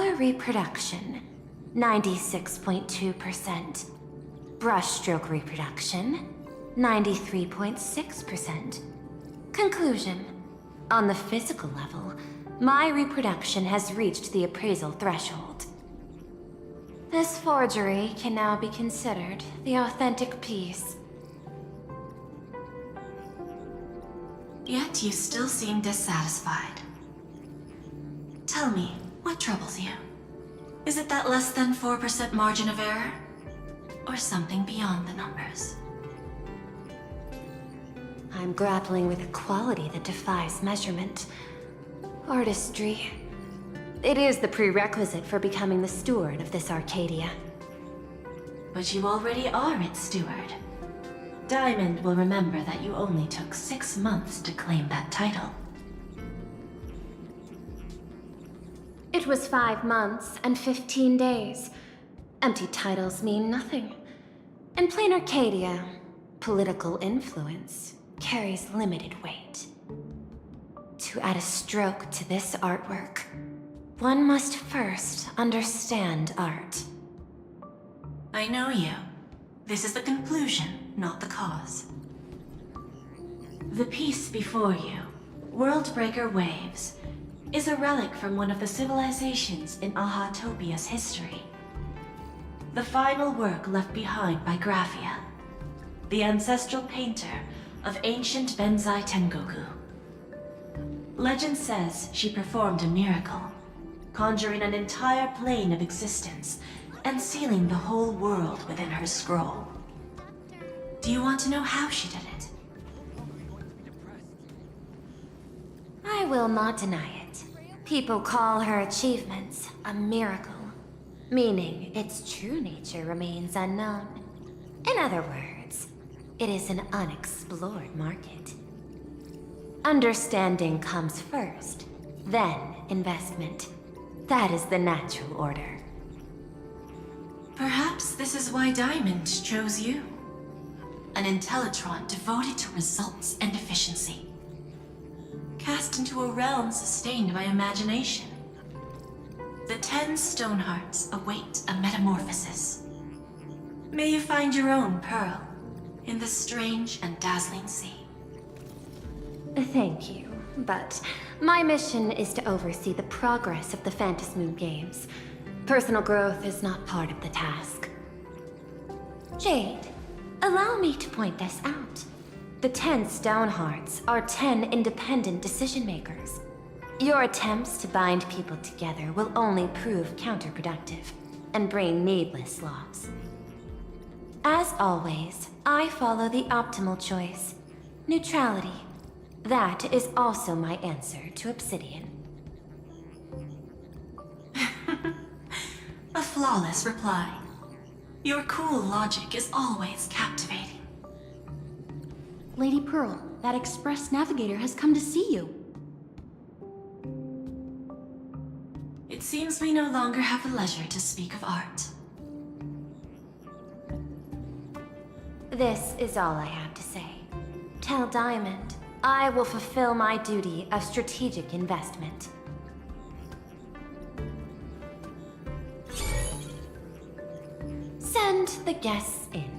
Color reproduction, 96.2%. Brushstroke reproduction, 93.6%. Conclusion. On the physical level, my reproduction has reached the appraisal threshold. This forgery can now be considered the authentic piece. Yet you still seem dissatisfied. Tell me, what troubles you? Is it that less than 4% margin of error? Or something beyond the numbers? I'm grappling with a quality that defies measurement. Artistry. It is the prerequisite for becoming the steward of this Arcadia. But you already are its steward. Diamond will remember that you only took 6 months to claim that title. It was 5 months and 15 days. Empty titles mean nothing. In plain Arcadia, political influence carries limited weight. To add a stroke to this artwork, one must first understand art. I know you. This is the conclusion, not the cause. The piece before you, Worldbreaker Waves, is a relic from one of the civilizations in Ahatopia's history. The final work left behind by Graphia, the ancestral painter of ancient Benzai Tengoku. Legend says she performed a miracle, conjuring an entire plane of existence and sealing the whole world within her scroll. Do you want to know how she did it? I will not deny it. People call her achievements a miracle, meaning its true nature remains unknown. In other words, it is an unexplored market. Understanding comes first, then investment. That is the natural order. Perhaps this is why Diamond chose you. An Intellitron devoted to results and efficiency. Cast into a realm sustained by imagination. The 10 Stonehearts await a metamorphosis. May you find your own pearl in this strange and dazzling sea. Thank you, but my mission is to oversee the progress of the Phantasmoon Games. Personal growth is not part of the task. Jade, allow me to point this out. The 10 Stonehearts are 10 independent decision-makers. Your attempts to bind people together will only prove counterproductive and bring needless loss. As always, I follow the optimal choice. Neutrality. That is also my answer to Obsidian. A flawless reply. Your cool logic is always captivating. Lady Pearl, that express navigator has come to see you. It seems we no longer have the leisure to speak of art. This is all I have to say. Tell Diamond, I will fulfill my duty of strategic investment. Send the guests in.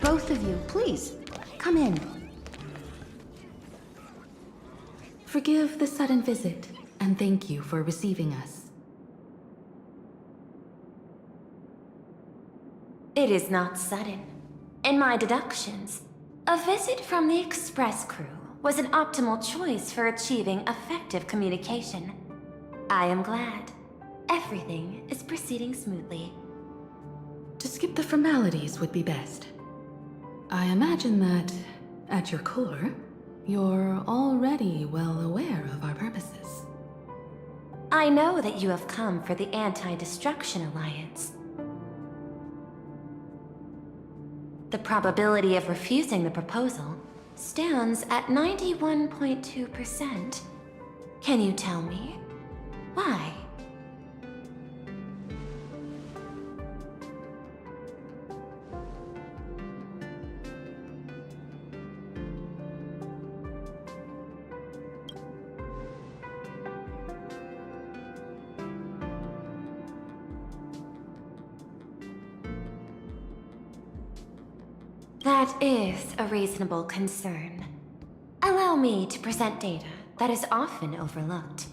Both of you, please, come in. Forgive the sudden visit, and thank you for receiving us. It is not sudden. In my deductions, a visit from the Express crew was an optimal choice for achieving effective communication. I am glad. Everything is proceeding smoothly. To skip the formalities would be best. I imagine that, at your core, you're already well aware of our purposes. I know that you have come for the Anti-Destruction Alliance. The probability of refusing the proposal stands at 91.2%. Can you tell me why? That is a reasonable concern. Allow me to present data that is often overlooked.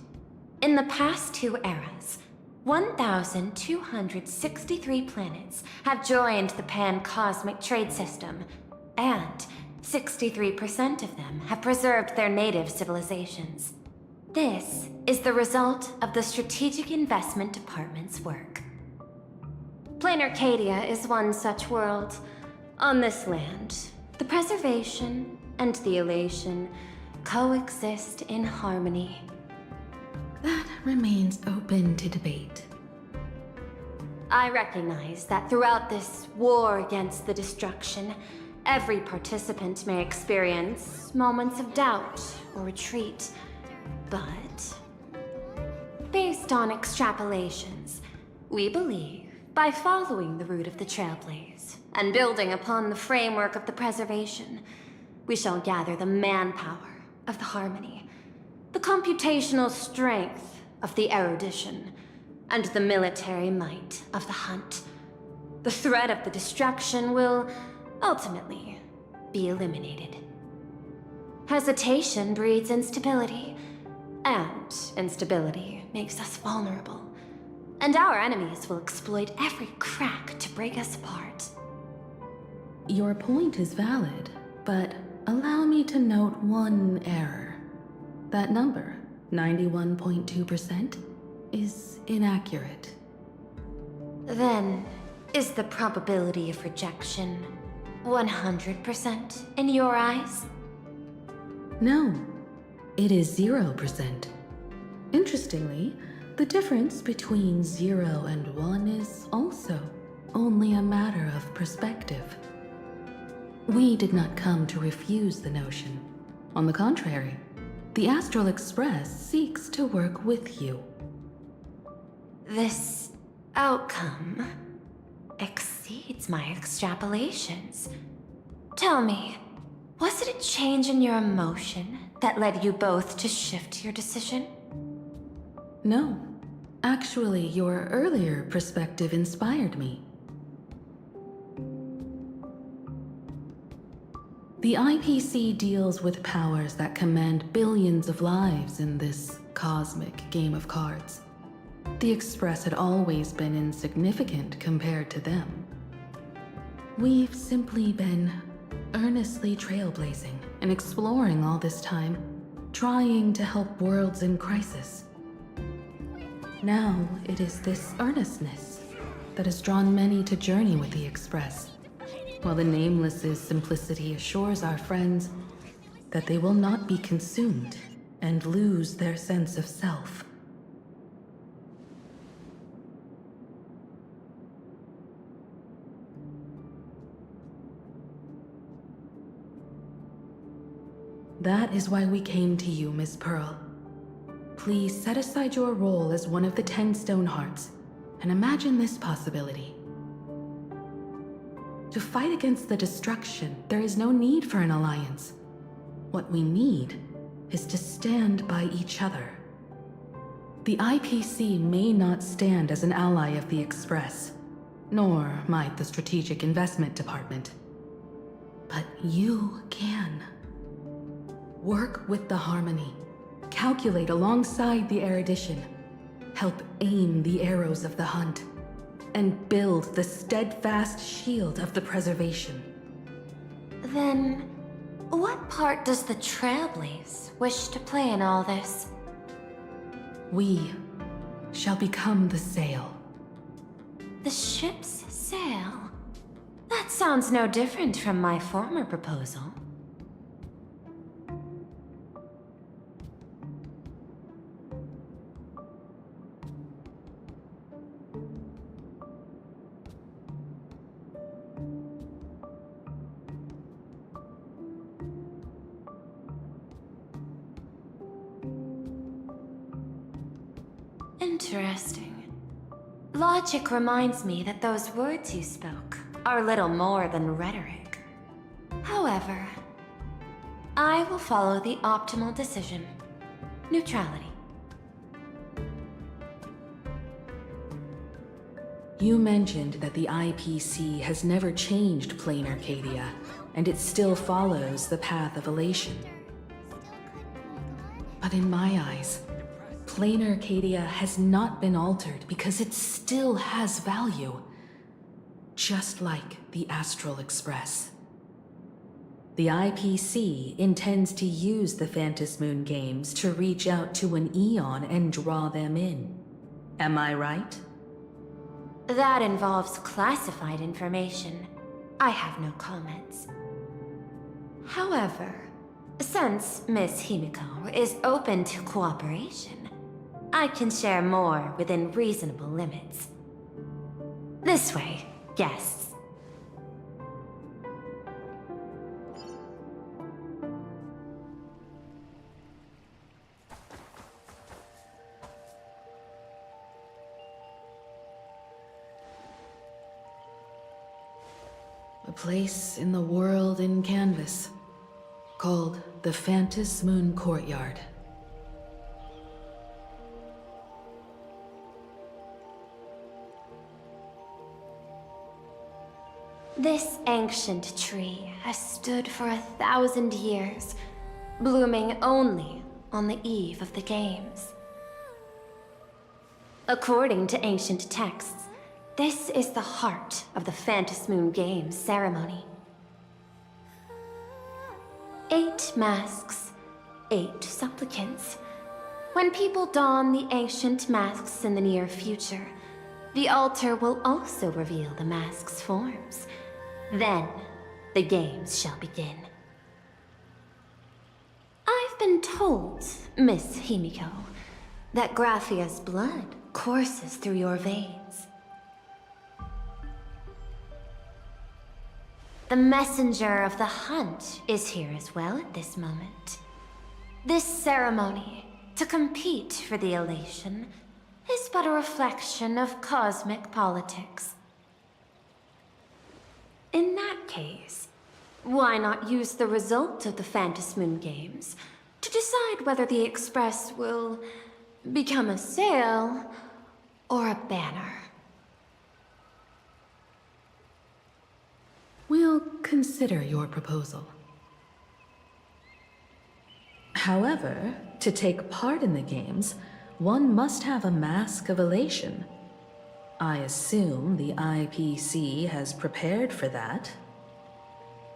In the past 2 eras, 1,263 planets have joined the pan-cosmic trade system, and 63% of them have preserved their native civilizations. This is the result of the Strategic Investment Department's work. Plain Arcadia is one such world. On this land, the preservation and the elation coexist in harmony. That remains open to debate. I recognize that throughout this war against the destruction, every participant may experience moments of doubt or retreat. But based on extrapolations, we believe by following the route of the Trailblaze and building upon the framework of the preservation, we shall gather the manpower of the harmony, the computational strength of the erudition, and the military might of the hunt. The threat of the destruction will ultimately be eliminated. Hesitation breeds instability, and instability makes us vulnerable. And our enemies will exploit every crack to break us apart. Your point is valid, but allow me to note one error. That number, 91.2%, is inaccurate. Then, is the probability of rejection 100% in your eyes? No, it is 0%. Interestingly, the difference between 0 and 1 is also only a matter of perspective. We did not come to refuse the notion. On the contrary, the Astral Express seeks to work with you. This outcome exceeds my extrapolations. Tell me, was it a change in your emotion that led you both to shift your decision? No. Actually, your earlier perspective inspired me. The IPC deals with powers that command billions of lives in this cosmic game of cards. The Express had always been insignificant compared to them. We've simply been earnestly trailblazing and exploring all this time, trying to help worlds in crisis. Now it is this earnestness that has drawn many to journey with the Express, while the Nameless's simplicity assures our friends that they will not be consumed and lose their sense of self. That is why we came to you, Miss Pearl. Please set aside your role as one of the 10 Stonehearts and imagine this possibility. To fight against the destruction, there is no need for an alliance. What we need is to stand by each other. The IPC may not stand as an ally of the Express, nor might the Strategic Investment Department. But you can. Work with the harmony, calculate alongside the erudition, help aim the arrows of the hunt, and build the steadfast shield of the preservation. Then, what part does the Trailblaze wish to play in all this? We shall become the sail. The ship's sail? That sounds no different from my former proposal. Interesting. Logic reminds me that those words you spoke are little more than rhetoric. However, I will follow the optimal decision. Neutrality. You mentioned that the IPC has never changed Plain Arcadia, and it still follows the path of elation. But in my eyes, plain Arcadia has not been altered because it still has value, just like the Astral Express. The IPC intends to use the Phantom Moon games to reach out to an Eon and draw them in. Am I right? That involves classified information. I have no comments. However, since Miss Himiko is open to cooperation, I can share more within reasonable limits. This way, guests. A place in the world in canvas, called the Phantom Moon Courtyard. This ancient tree has stood for 1,000 years, blooming only on the eve of the games. According to ancient texts, this is the heart of the Phantom Moon Games ceremony. 8 masks, 8 supplicants. When people don the ancient masks in the near future, the altar will also reveal the masks' forms. Then, the games shall begin. I've been told, Miss Himiko, that Graphia's blood courses through your veins. The messenger of the hunt is here as well at this moment. This ceremony, to compete for the elation, is but a reflection of cosmic politics. In that case, why not use the result of the Phantom Moon Games to decide whether the Express will become a sail or a banner? We'll consider your proposal. However, to take part in the games, one must have a mask of elation. I assume the IPC has prepared for that.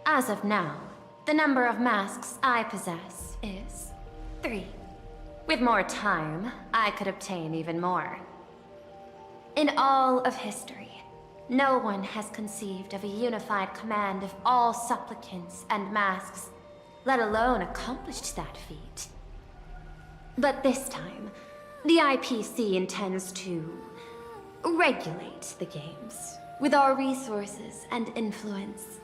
As of now, the number of masks I possess is 3. With more time, I could obtain even more. In all of history, no one has conceived of a unified command of all supplicants and masks, let alone accomplished that feat. But this time, the IPC intends to regulate the games with our resources and influence.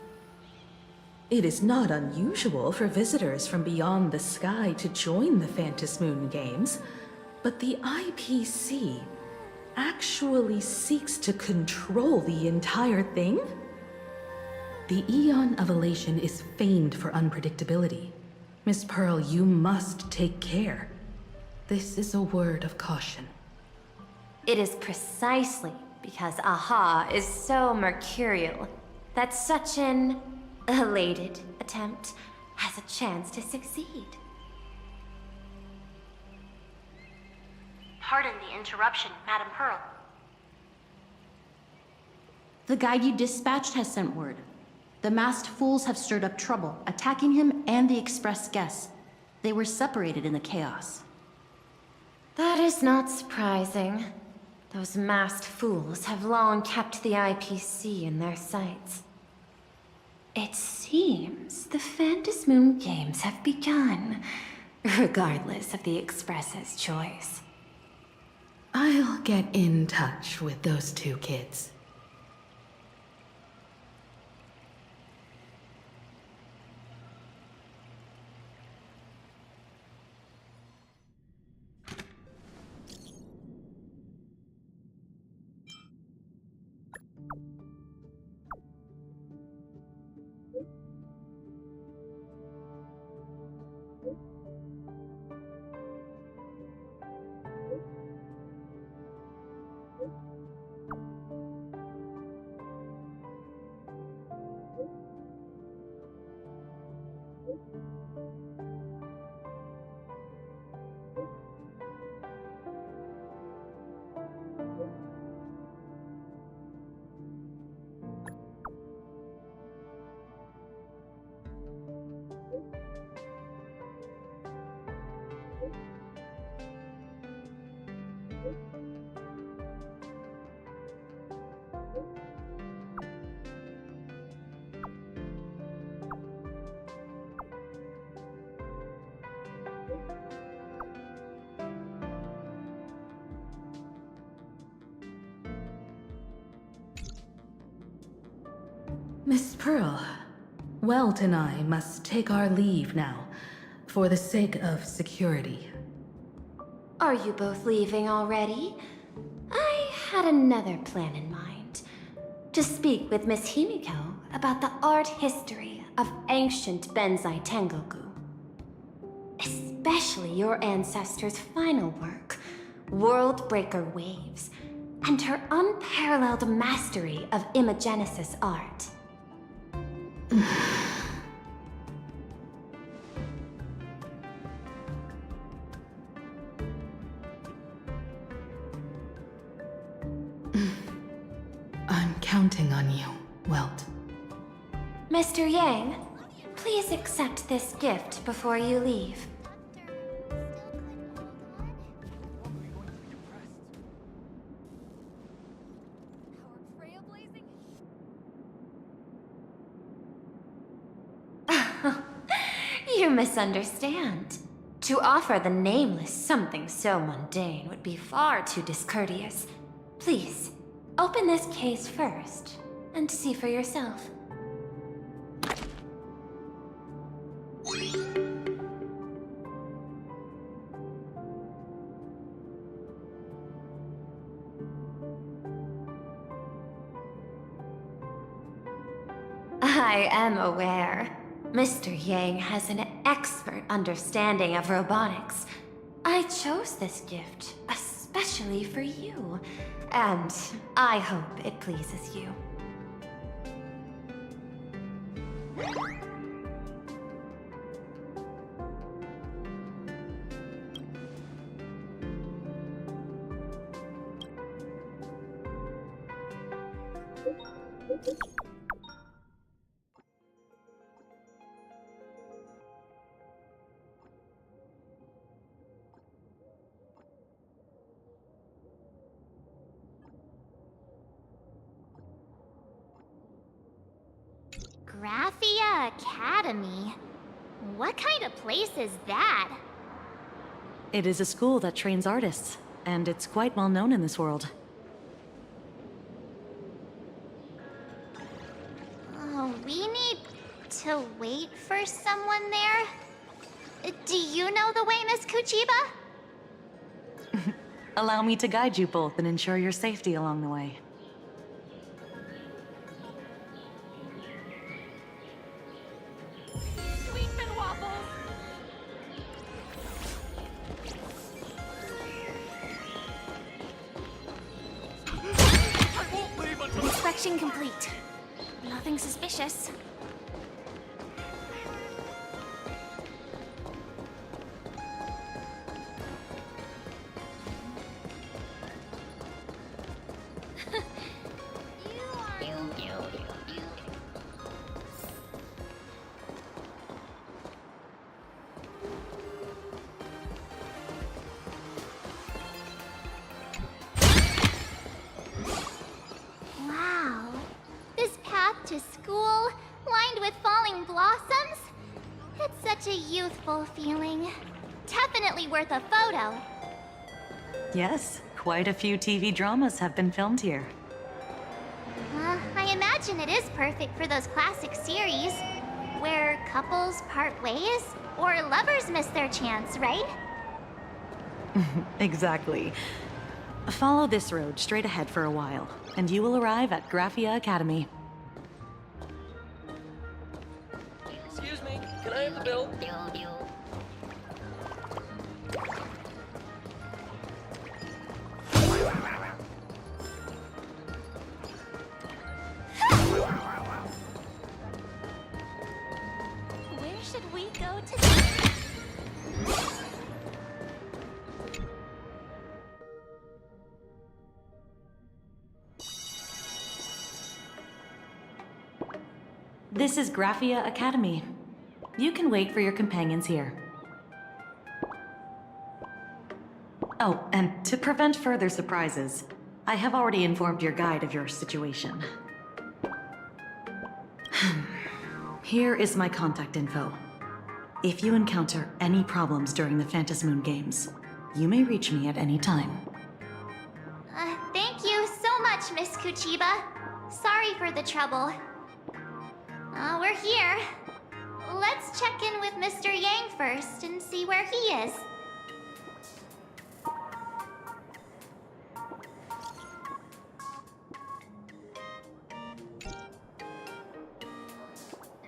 It is not unusual for visitors from beyond the sky to join the Phantom Moon Games, but the IPC actually seeks to control the entire thing? The Eon of Elation is famed for unpredictability. Miss Pearl, you must take care. This is a word of caution. It is precisely because Aha is so mercurial that such an elated attempt has a chance to succeed. Pardon the interruption, Madam Pearl. The guide you dispatched has sent word. The masked fools have stirred up trouble, attacking him and the express guests. They were separated in the chaos. That is not surprising. Those masked fools have long kept the IPC in their sights. It seems the Phantom Moon Games have begun, regardless of the Express's choice. I'll get in touch with those 2 kids. Miss Pearl, Welt and I must take our leave now, for the sake of security. Are you both leaving already? I had another plan in mind. To speak with Miss Himiko about the art history of ancient Benzai Tengoku. Especially your ancestors' final work, World Breaker Waves, and her unparalleled mastery of imagenesis art. I'm counting on you, Welt. Mr. Yang, please accept this gift before you leave. You misunderstand. To offer the Nameless something so mundane would be far too discourteous. Please, open this case first, and see for yourself. I am aware. Mr. Yang has an expert understanding of robotics. I chose this gift especially for you, and I hope it pleases you. Graphia Academy? What kind of place is that? It is a school that trains artists, and it's quite well known in this world. Oh, we need to wait for someone there? Do you know the way, Miss Kuchiba? Allow me to guide you both and ensure your safety along the way. Inspection complete. Nothing suspicious. Wow. This path to school, lined with falling blossoms? It's such a youthful feeling. Definitely worth a photo. Yes, quite a few TV dramas have been filmed here. I imagine it is perfect for those classic series, where couples part ways, or lovers miss their chance, right? Exactly. Follow this road straight ahead for a while, and you will arrive at Graphia Academy. Excuse me, can I have the bill? Where should we go today? This is Graphia Academy. You can wait for your companions here. Oh, and to prevent further surprises, I have already informed your guide of your situation. Here is my contact info. If you encounter any problems during the Phantasmoon Games, you may reach me at any time. Thank you so much, Miss Kuchiba. Sorry for the trouble. We're here. Let's check in with Mr. Yang first and see where he is.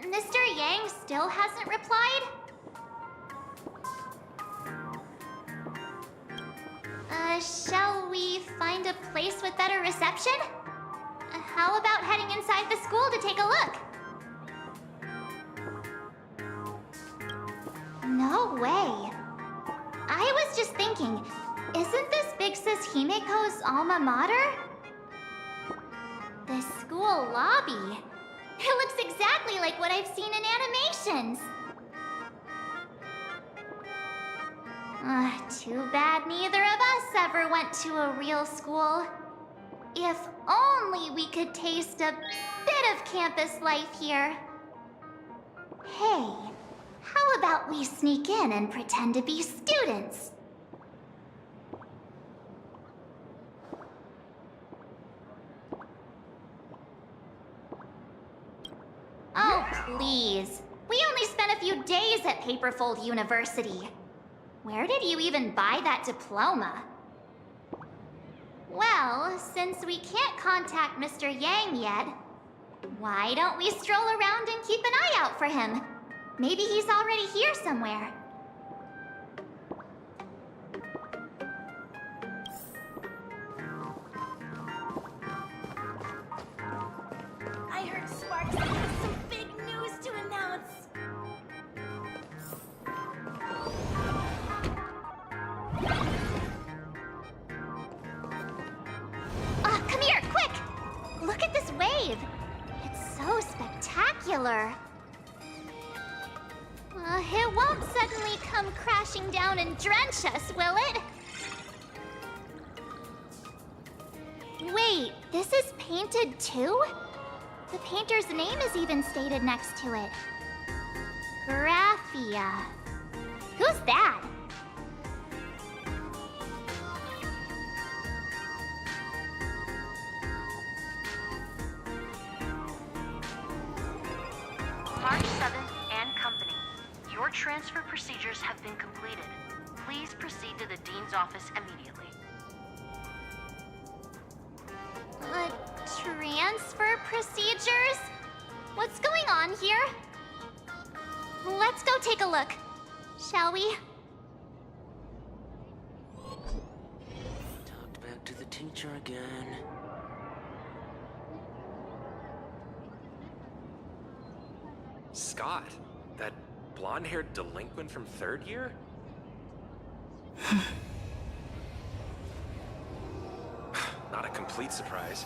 Mr. Yang still hasn't replied? Shall we find a place with better reception? How about heading inside the school to take a look? No way. I was just thinking, isn't this Big Sis Himiko's alma mater? The school lobby. It looks exactly like what I've seen in animations. Too bad neither of us ever went to a real school. If only we could taste a bit of campus life here. Hey, how about we sneak in and pretend to be students? Oh, please. We only spent a few days at Paperfold University. Where did you even buy that diploma? Well, since we can't contact Mr. Yang yet, why don't we stroll around and keep an eye out for him? Maybe he's already here somewhere. I heard Sparks has some big news to announce. Come here, quick! Look at this wave. It's so spectacular. It won't suddenly come crashing down and drench us, will it? Wait, this is painted too? The painter's name is even stated next to it. Graphia. Who's that? March 7th and Company. Your transfer procedures have been completed. Please proceed to the Dean's office immediately. Transfer procedures? What's going on here? Let's go take a look, shall we? Talked back to the teacher again. Scott, that blonde-haired delinquent from third year? Not a complete surprise.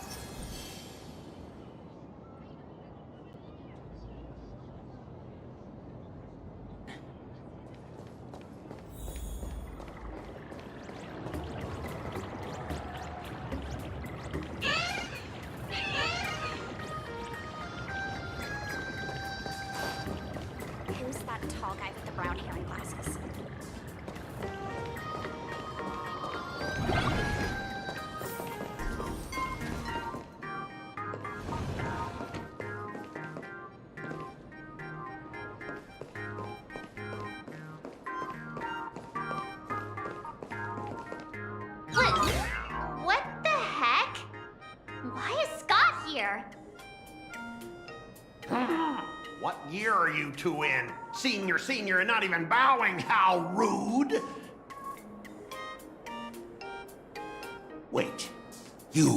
Who's that tall guy with the brown hair and glasses? What the heck? Why is Scott here? What year are you two in? Senior, and not even bowing. How rude! Wait, you.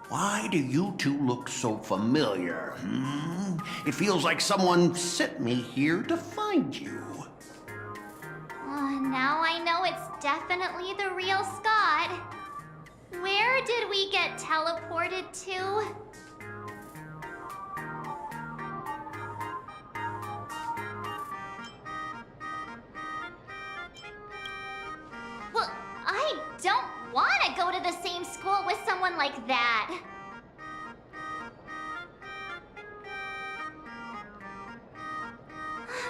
Why do you two look so familiar? It feels like someone sent me here to find you. Now I know it's definitely the real Scott. Where did we get teleported to? Well, I don't want to go to the same school with someone like that.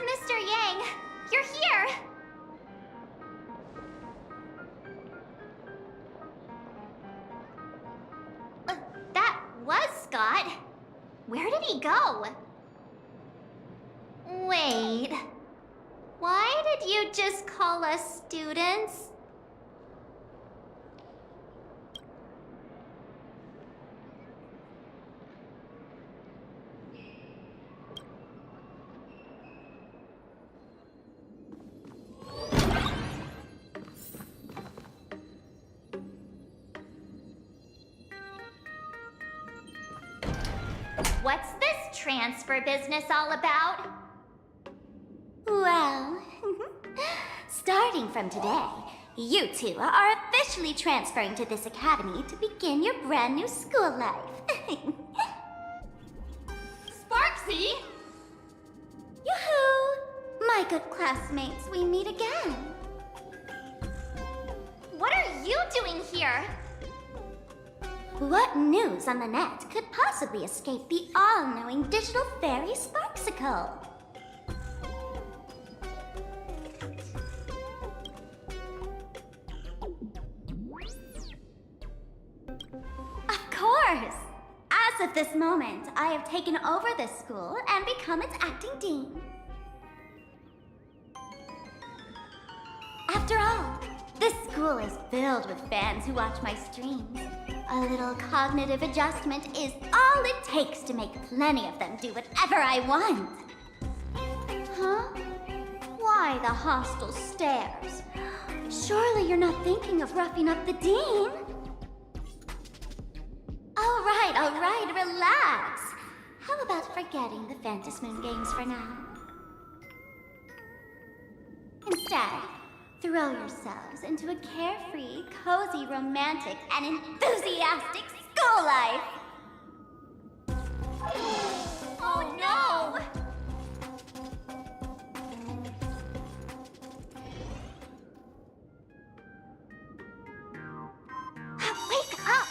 Mr. Yang, you're here. That was Scott. Where did he go? Wait. Why did you just call us students? What's this transfer business all about? Well, starting from today, you two are officially transferring to this academy to begin your brand new school life. Sparksy! Yoo-hoo! My good classmates, we meet again. What are you doing here? What news on the net could possibly escape the all-knowing digital fairy Sparksicle? Of course! As of this moment, I have taken over this school and become its acting dean. After all, this school is filled with fans who watch my streams. A little cognitive adjustment is all it takes to make plenty of them do whatever I want. Huh? Why the hostile stares? Surely you're not thinking of roughing up the dean? All right, relax. How about forgetting the Fantasmoon games for now? Instead, throw yourselves into a carefree, cozy, romantic, and enthusiastic school life! Oh no! Wake up!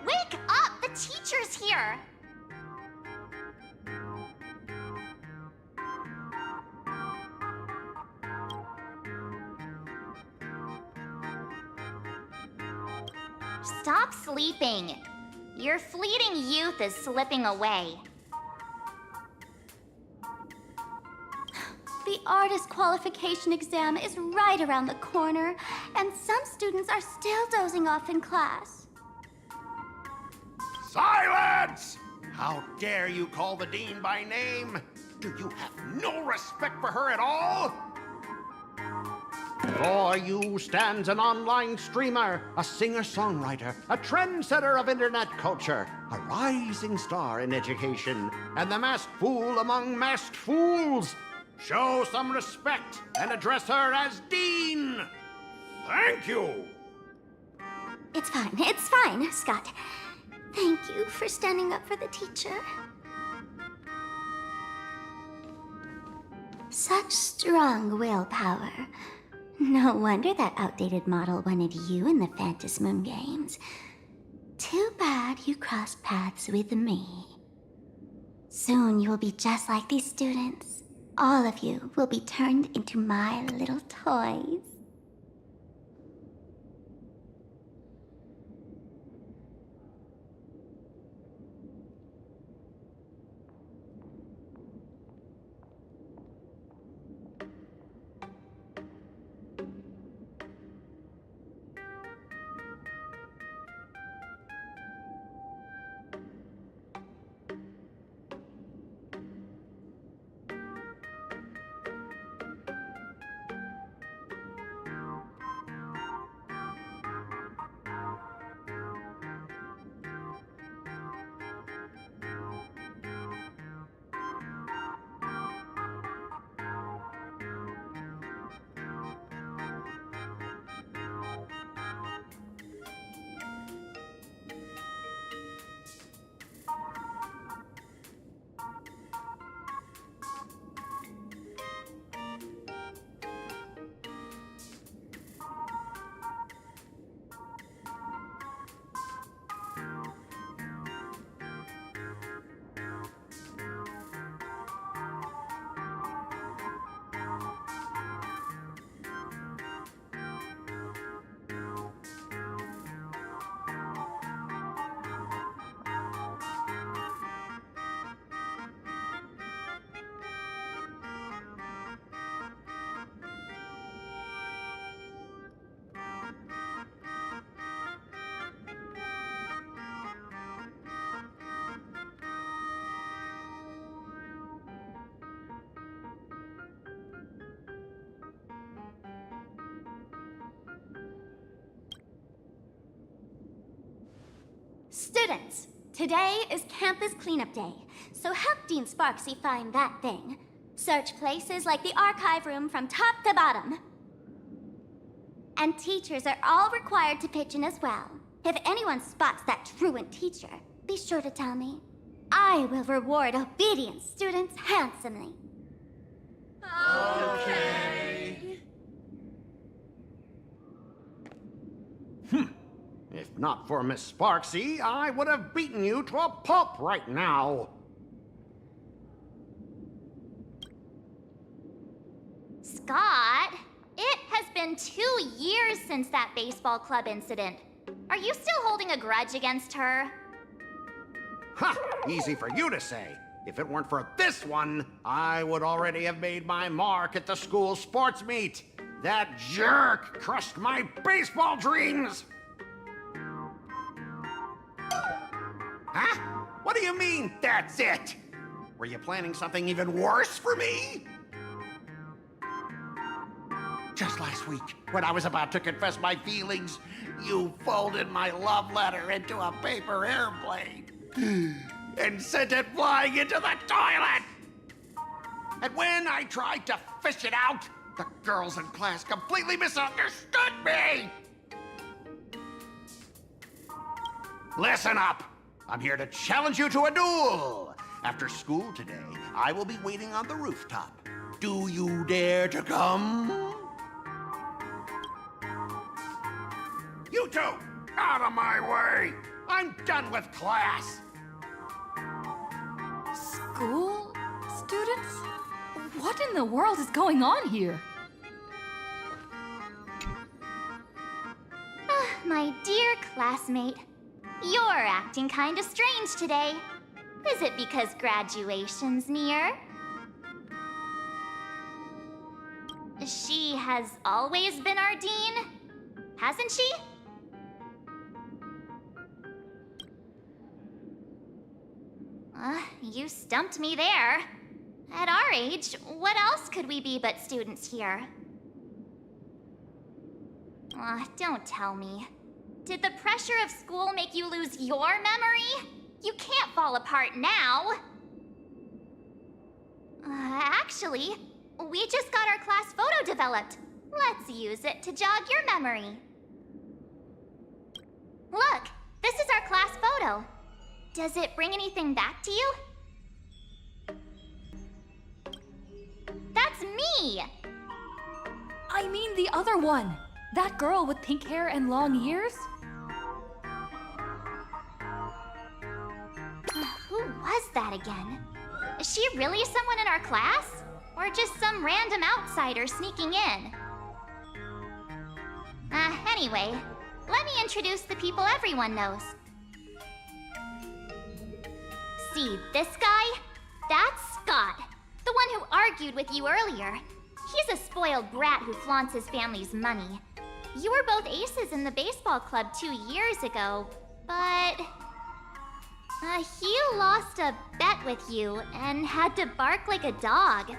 Wake up! The teacher's here! Stop sleeping. Your fleeting youth is slipping away. The artist qualification exam is right around the corner, and some students are still dozing off in class. Silence! How dare you call the dean by name? Do you have no respect for her at all? Before you stands an online streamer, a singer-songwriter, a trendsetter of internet culture, a rising star in education, and the masked fool among masked fools. Show some respect and address her as Dean. Thank you. It's fine, Scott. Thank you for standing up for the teacher. Such strong willpower. No wonder that outdated model wanted you in the Fantasmoon games. Too bad you crossed paths with me. Soon you will be just like these students. All of you will be turned into my little toys. Students, today is campus cleanup day, so help Dean Sparksy find that thing. Search places like the archive room from top to bottom. And teachers are all required to pitch in as well. If anyone spots that truant teacher, be sure to tell me. I will reward obedient students handsomely. Okay. If not for Miss Sparksy, I would have beaten you to a pulp right now. Scott, it has been 2 years since that baseball club incident. Are you still holding a grudge against her? Ha! Easy for you to say. If it weren't for this one, I would already have made my mark at the school sports meet. That jerk crushed my baseball dreams! Huh? What do you mean, that's it? Were you planning something even worse for me? Just last week, when I was about to confess my feelings, you folded my love letter into a paper airplane and sent it flying into the toilet. And when I tried to fish it out, the girls in class completely misunderstood me. Listen up. I'm here to challenge you to a duel. After school today, I will be waiting on the rooftop. Do you dare to come? You two, out of my way! I'm done with class! School? Students? What in the world is going on here? My dear classmate, you're acting kinda strange today. Is it because graduation's near? She has always been our dean, hasn't she? You stumped me there. At our age, what else could we be but students here? Don't tell me. Did the pressure of school make you lose your memory? You can't fall apart now. Actually, we just got our class photo developed. Let's use it to jog your memory. Look, this is our class photo. Does it bring anything back to you? That's me! I mean the other one. That girl with pink hair and long ears? Who was that again? Is she really someone in our class? Or just some random outsider sneaking in? Anyway, let me introduce the people everyone knows. See this guy? That's Scott, the one who argued with you earlier. He's a spoiled brat who flaunts his family's money. You were both aces in the baseball club 2 years ago, but... he lost a bet with you and had to bark like a dog.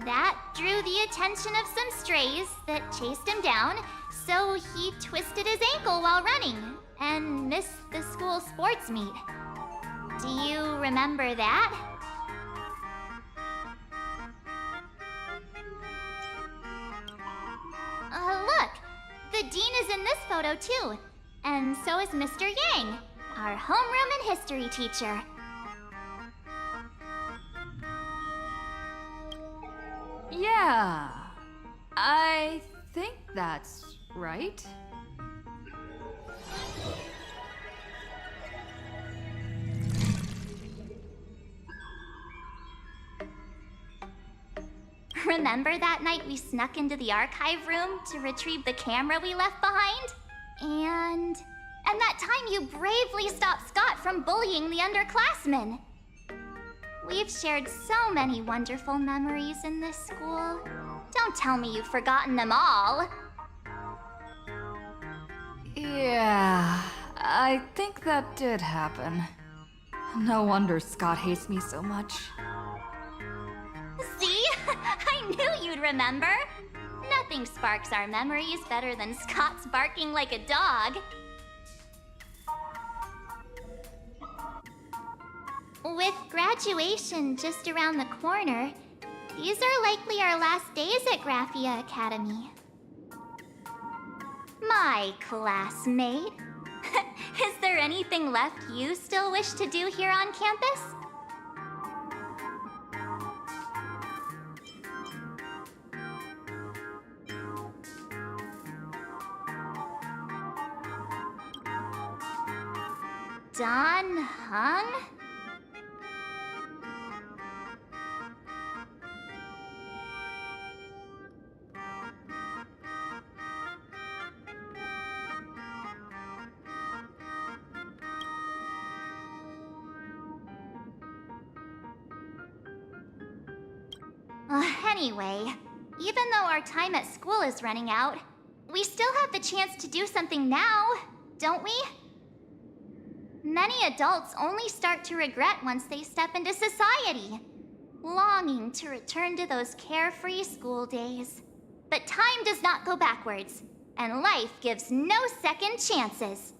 That drew the attention of some strays that chased him down, so he twisted his ankle while running and missed the school sports meet. Do you remember that? Look! The dean is in this photo too, and so is Mr. Yang, our homeroom and history teacher. Yeah, I think that's right. Remember that night we snuck into the archive room to retrieve the camera we left behind? And that time you bravely stopped Scott from bullying the underclassmen. We've shared so many wonderful memories in this school. Don't tell me you've forgotten them all. Yeah, I think that did happen. No wonder Scott hates me so much. See? I knew you'd remember. Nothing sparks our memories better than Scott's barking like a dog. With graduation just around the corner, these are likely our last days at Graphia Academy. My classmate. Is there anything left you still wish to do here on campus? Don Hung? Anyway, even though our time at school is running out, we still have the chance to do something now, don't we? Many adults only start to regret once they step into society, longing to return to those carefree school days. But time does not go backwards, and life gives no second chances.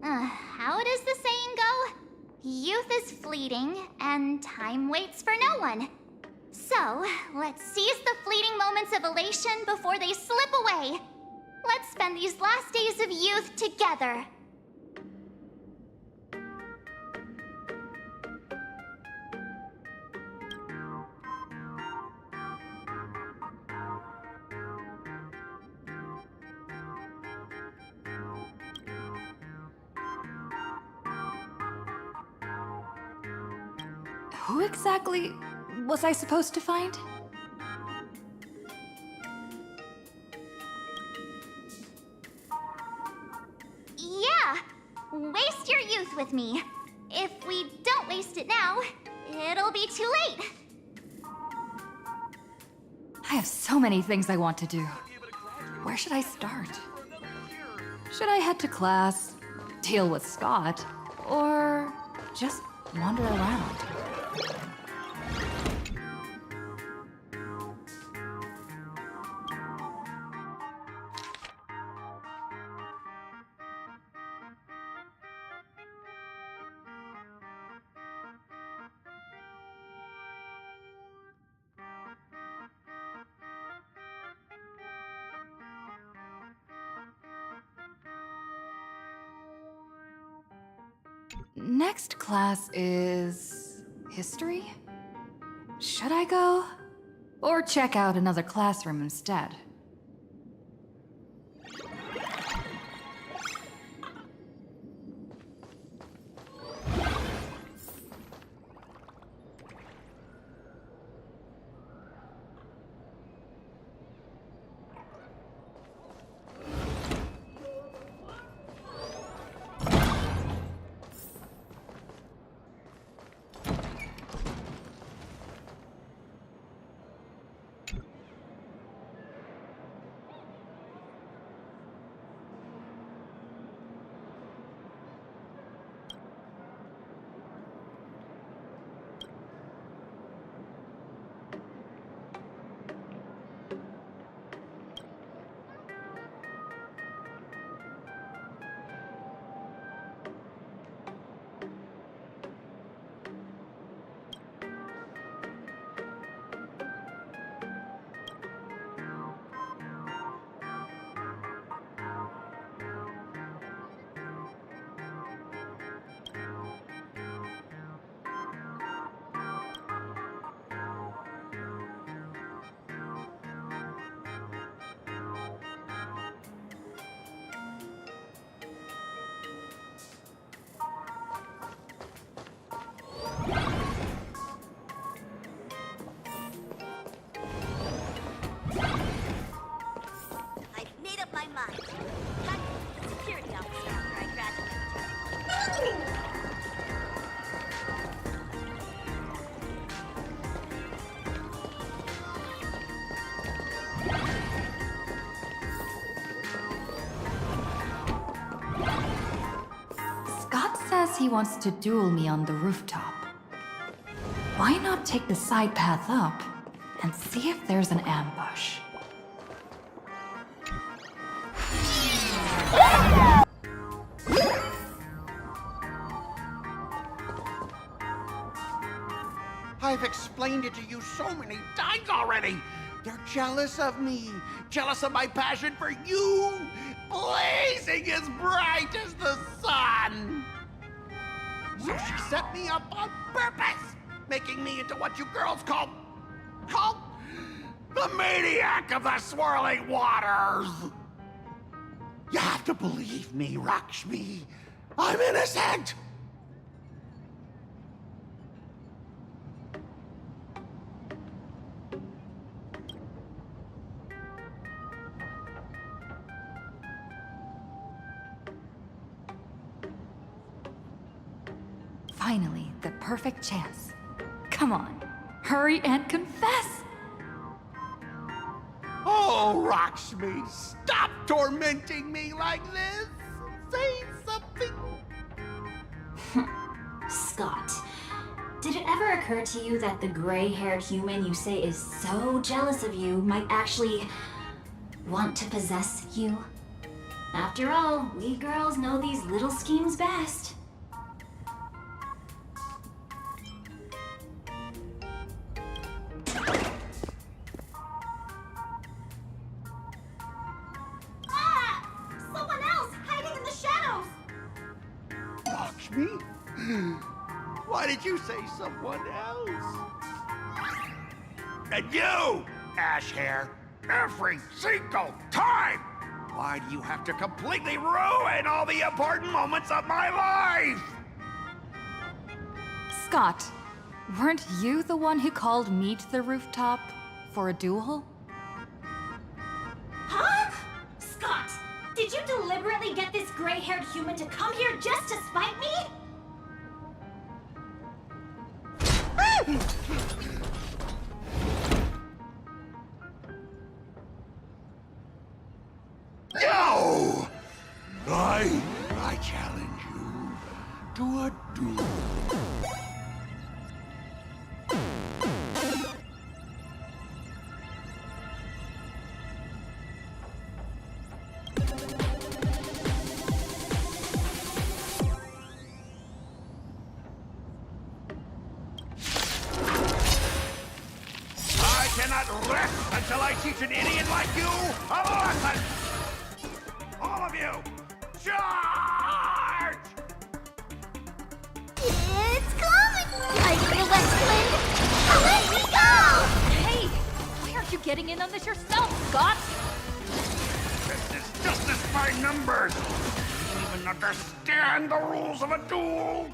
How does the saying go? Youth is fleeting, and time waits for no one. So, let's seize the fleeting moments of elation before they slip away. Let's spend these last days of youth together. Who exactly was I supposed to find? Yeah! Waste your youth with me. If we don't waste it now, it'll be too late. I have so many things I want to do. Where should I start? Should I head to class, deal with Scott, or just wander around? Next class is history? Should I go? Or check out another classroom instead? He wants to duel me on the rooftop. Why not take the side path up and see if there's an ambush? I've explained it to you so many times already. They're jealous of me, jealous of my passion for you, blazing as bright as the sun. So she set me up on purpose, making me into what you girls call the maniac of the swirling waters. You have to believe me, Rakshmi. I'm innocent. Finally, the perfect chance. Come on, hurry and confess! Oh, Rakshmi, stop tormenting me like this. Say something. Scott, did it ever occur to you that the gray-haired human you say is so jealous of you might actually want to possess you? After all, we girls know these little schemes best. Lakshmi? Why did you say someone else? And you, Ash Hair, every single time! Why do you have to completely ruin all the important moments of my life? Scott, weren't you the one who called me to the rooftop for a duel? Huh? Scott, did you deliberately get this gray-haired human to come here just to spite me? No! I challenge you to a duel. I cannot rest until I teach an idiot like you a lesson! All of you, charge! It's coming! Like the west wind, away we go! Hey, why aren't you getting in on this yourself, Scott? This is justice by numbers! You don't even understand the rules of a duel!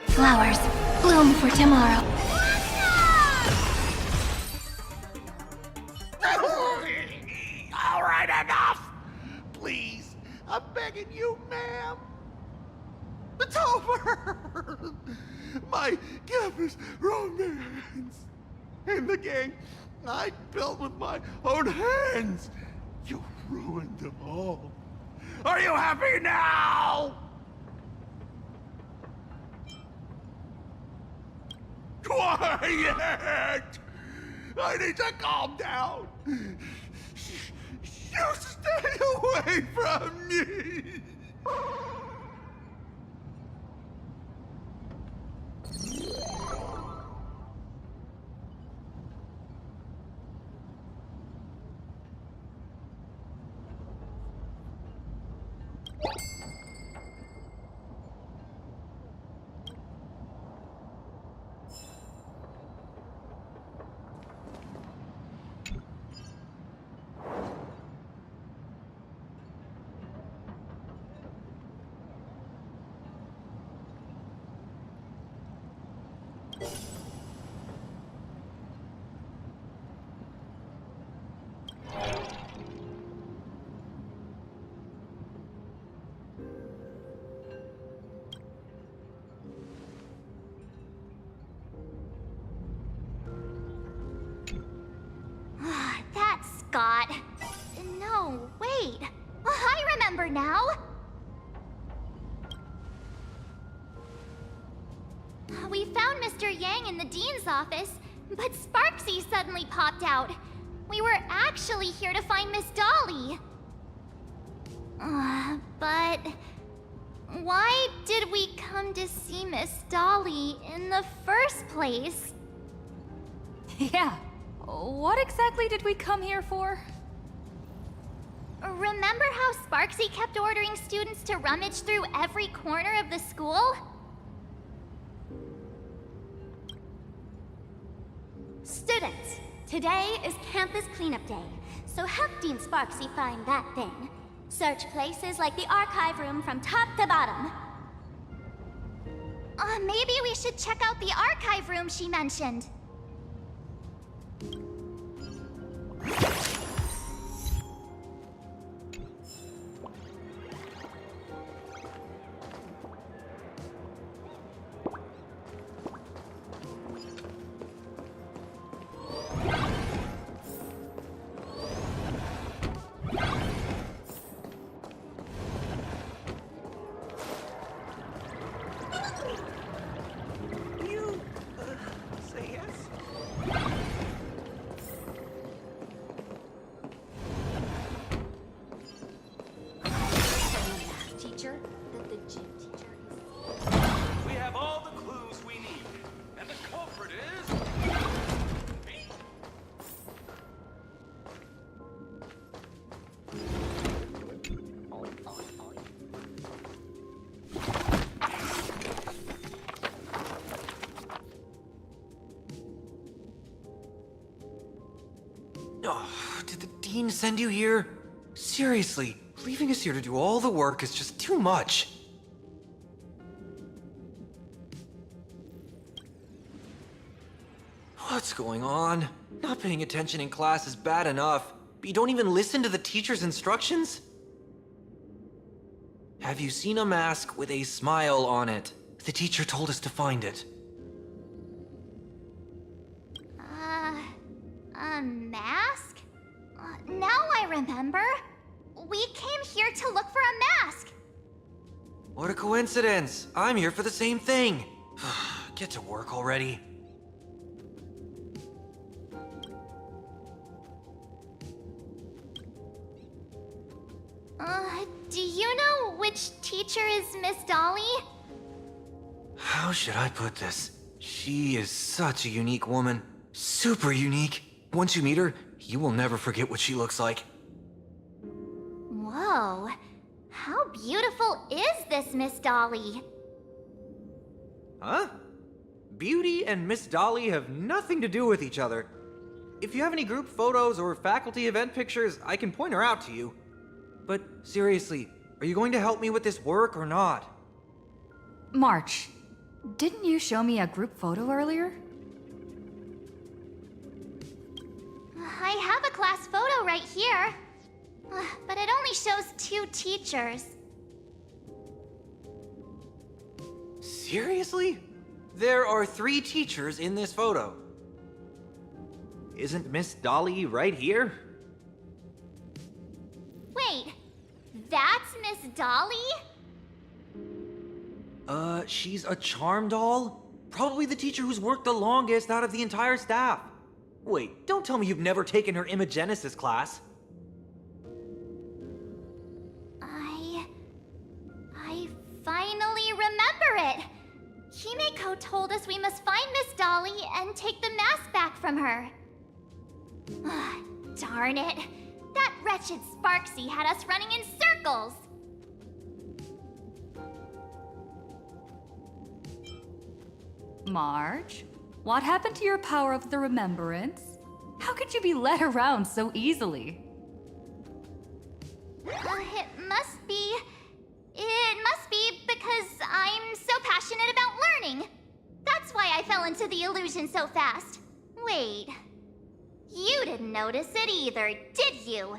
Flowers, bloom for tomorrow. All right, enough! Please, I'm begging you, ma'am. It's over! My campus romance and the gang I built with my own hands. You ruined them all. Are you happy now? Quiet! I need to calm down. You stay away from me! That's Scott. No, wait. I remember now. We found Mr. Yang in the dean's office, but Sparksy suddenly popped out. We were actually here to find Miss Dolly. But Why did we come to see Miss Dolly in the first place? Yeah. What exactly did we come here for? Remember how Sparksy kept ordering students to rummage through every corner of the school? Students, today is campus cleanup day, so help Dean Sparksy find that thing. Search places like the archive room from top to bottom. Maybe we should check out the archive room she mentioned. Say yes? Teacher, that the gym teacher is... We have all the clues we need, and the culprit is... me. Oh, did the dean send you here? Seriously, leaving us here to do all the work is just too much. What's going on? Not paying attention in class is bad enough, but you don't even listen to the teacher's instructions? Have you seen a mask with a smile on it? The teacher told us to find it. A mask? Now I remember. We came here to look for a mask. What a coincidence! I'm here for the same thing! Get to work already. Do you know which teacher is Miss Dolly? How should I put this? She is such a unique woman. Super unique. Once you meet her, you will never forget what she looks like. Whoa. How beautiful is this Miss Dolly? Huh? Beauty and Miss Dolly have nothing to do with each other. If you have any group photos or faculty event pictures, I can point her out to you. But seriously, are you going to help me with this work or not? March, didn't you show me a group photo earlier? I have a class photo right here. But it only shows 2 teachers. Seriously? There are 3 teachers in this photo. Isn't Miss Dolly right here? Wait, that's Miss Dolly? She's a charm doll? Probably the teacher who's worked the longest out of the entire staff. Wait, don't tell me you've never taken her Imagenesis class. I finally remember it. Himeko told us we must find Miss Dolly and take the mask back from her. Darn it. That wretched Sparksy had us running in circles. March, what happened to your power of the remembrance? How could you be led around so easily? It must be because I'm so passionate about learning. That's why I fell into the illusion so fast. Wait, you didn't notice it either, did you?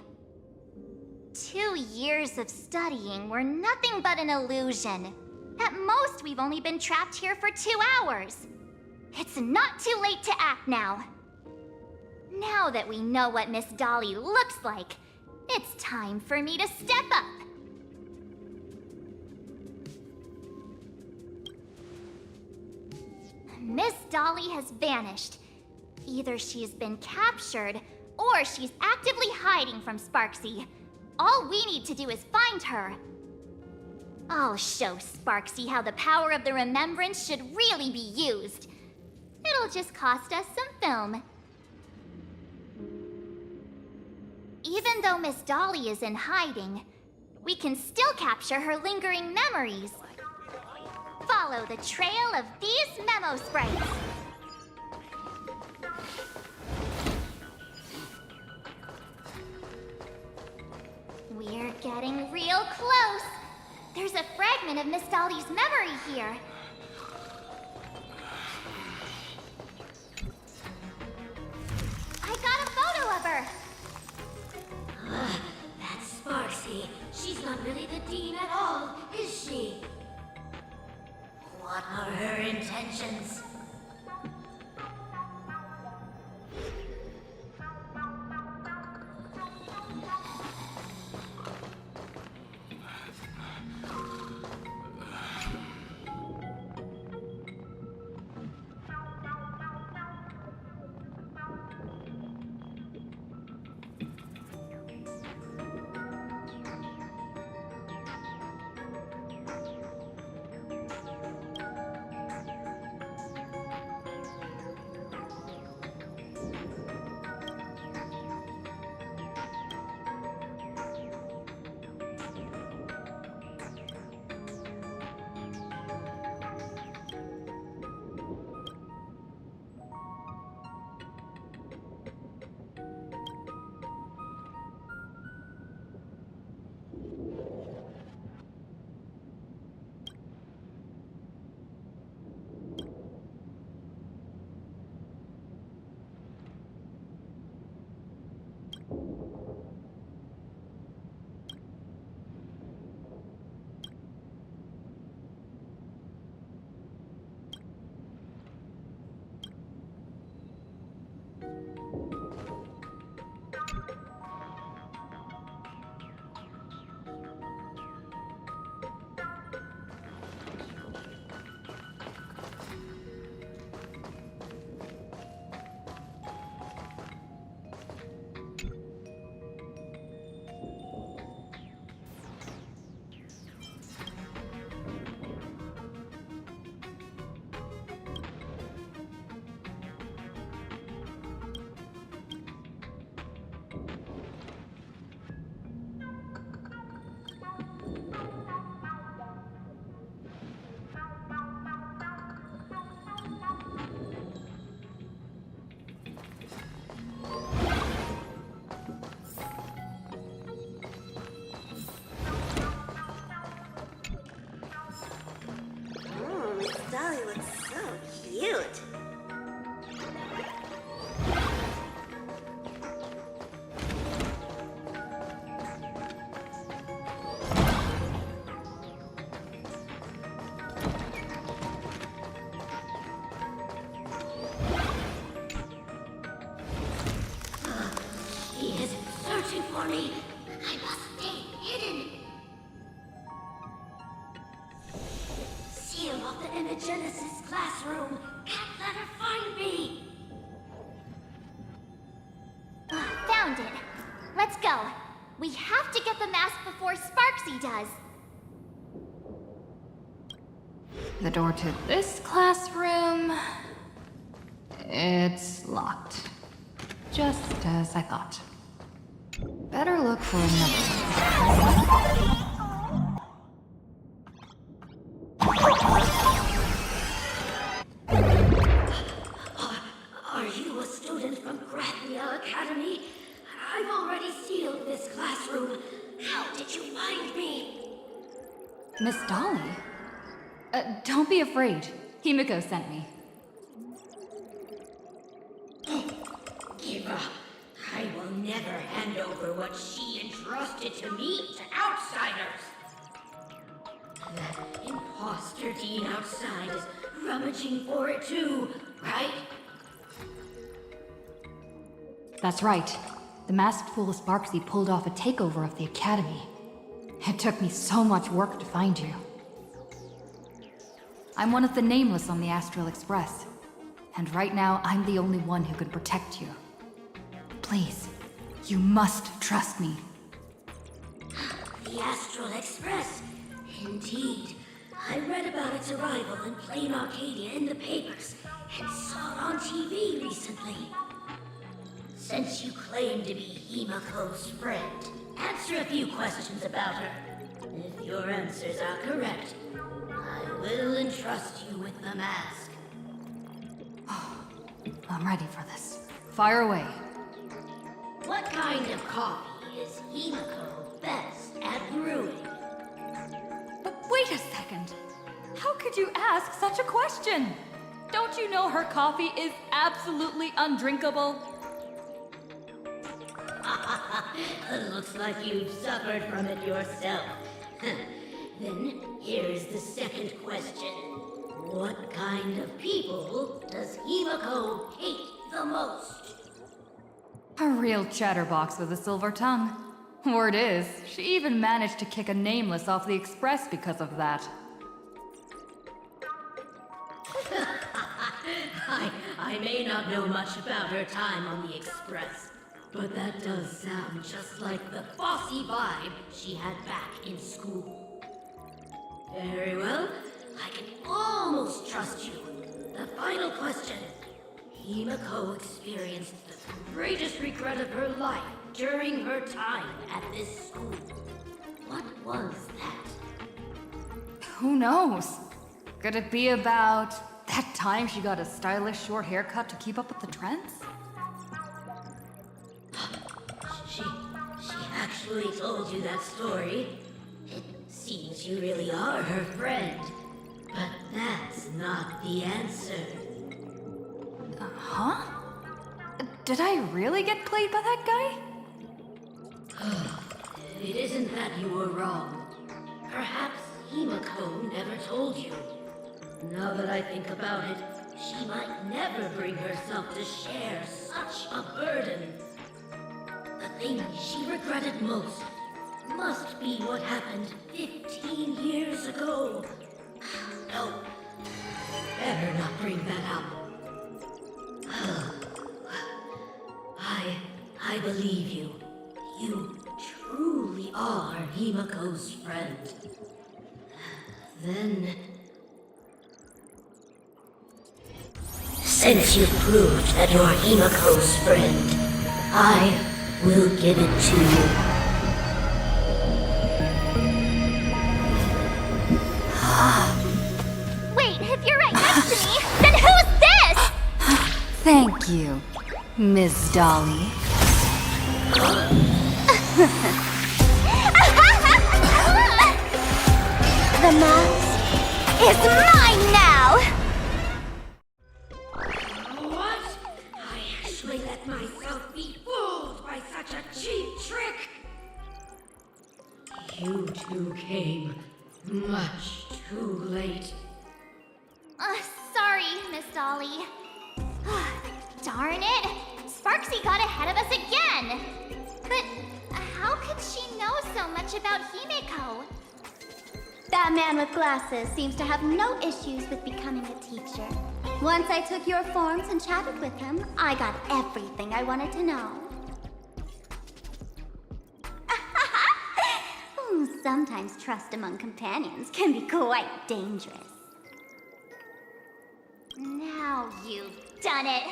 2 years of studying were nothing but an illusion. At most, we've only been trapped here for 2 hours. It's not too late to act now. Now that we know what Miss Dolly looks like, it's time for me to step up. Miss Dolly has vanished. Either she's been captured, or she's actively hiding from Sparksy. All we need to do is find her. I'll show Sparksy how the power of the remembrance should really be used. It'll just cost us some film. Even though Miss Dolly is in hiding, we can still capture her lingering memories. Follow the trail of these memo sprites. We're getting real close. There's a fragment of Miss Dolly's memory here. I got a photo of her. That's Sparksy. She's not really the dean at all, is she? What are her intentions? Dolly looks so cute. He is searching for me. I must stay hidden. Seal off the Imagenesis classroom. Can't let her find me. Found it. Let's go. We have to get the mask before Sparksy does. The door to this classroom... it's locked. Just as I thought. Better look for another. Are you a student from Grathia Academy? I've already sealed this classroom. How did you find me? Miss Dolly? Don't be afraid. Himiko sent me. Give up. I will never hand over what she entrusted to me to outsiders. That imposter dean outside is rummaging for it too, right? That's right. The masked fool Sparksy pulled off a takeover of the academy. It took me so much work to find you. I'm one of the nameless on the Astral Express. And right now, I'm the only one who can protect you. Please, you must trust me. The Astral Express. Indeed. I read about its arrival in plain Arcadia in the papers and saw it on TV recently. Since you claim to be Himako's friend, answer a few questions about her. If your answers are correct, I will entrust you with the mask. I'm ready for this. Fire away. What kind of coffee is Himako best at brewing? But wait a second. How could you ask such a question? Don't you know her coffee is absolutely undrinkable? Looks like you've suffered from it yourself. Then here's the second question. What kind of people does Himako hate the most? A real chatterbox with a silver tongue. Word is, she even managed to kick a nameless off the express because of that. I may not know much about her time on the express, but that does sound just like the bossy vibe she had back in school. Very well, I can almost trust you. The final question. Himako experienced the greatest regret of her life during her time at this school. What was that? Who knows? Could it be about that time she got a stylish short haircut to keep up with the trends? She actually told you that story. It seems you really are her friend. But that's not the answer. Huh? Did I really get played by that guy? It isn't that you were wrong. Perhaps Himako never told you. Now that I think about it, she might never bring herself to share such a burden. The thing she regretted most must be what happened 15 years ago. No, better not bring that up. I believe you. You truly are Himako's friend. Then... since you've proved that you're Himako's friend, I will give it to you. Wait, if you're right next to me, then who's this? Thank you, Miss Dolly. The mask is mine now! What? I actually let myself be fooled by such a cheap trick! You two came much too late. Sorry, Miss Dolly. Darn it! Sparksy got ahead of us again! But how could she know so much about Himeko? That man with glasses seems to have no issues with becoming a teacher. Once I took your forms and chatted with him, I got everything I wanted to know. Sometimes trust among companions can be quite dangerous. Now you've done it!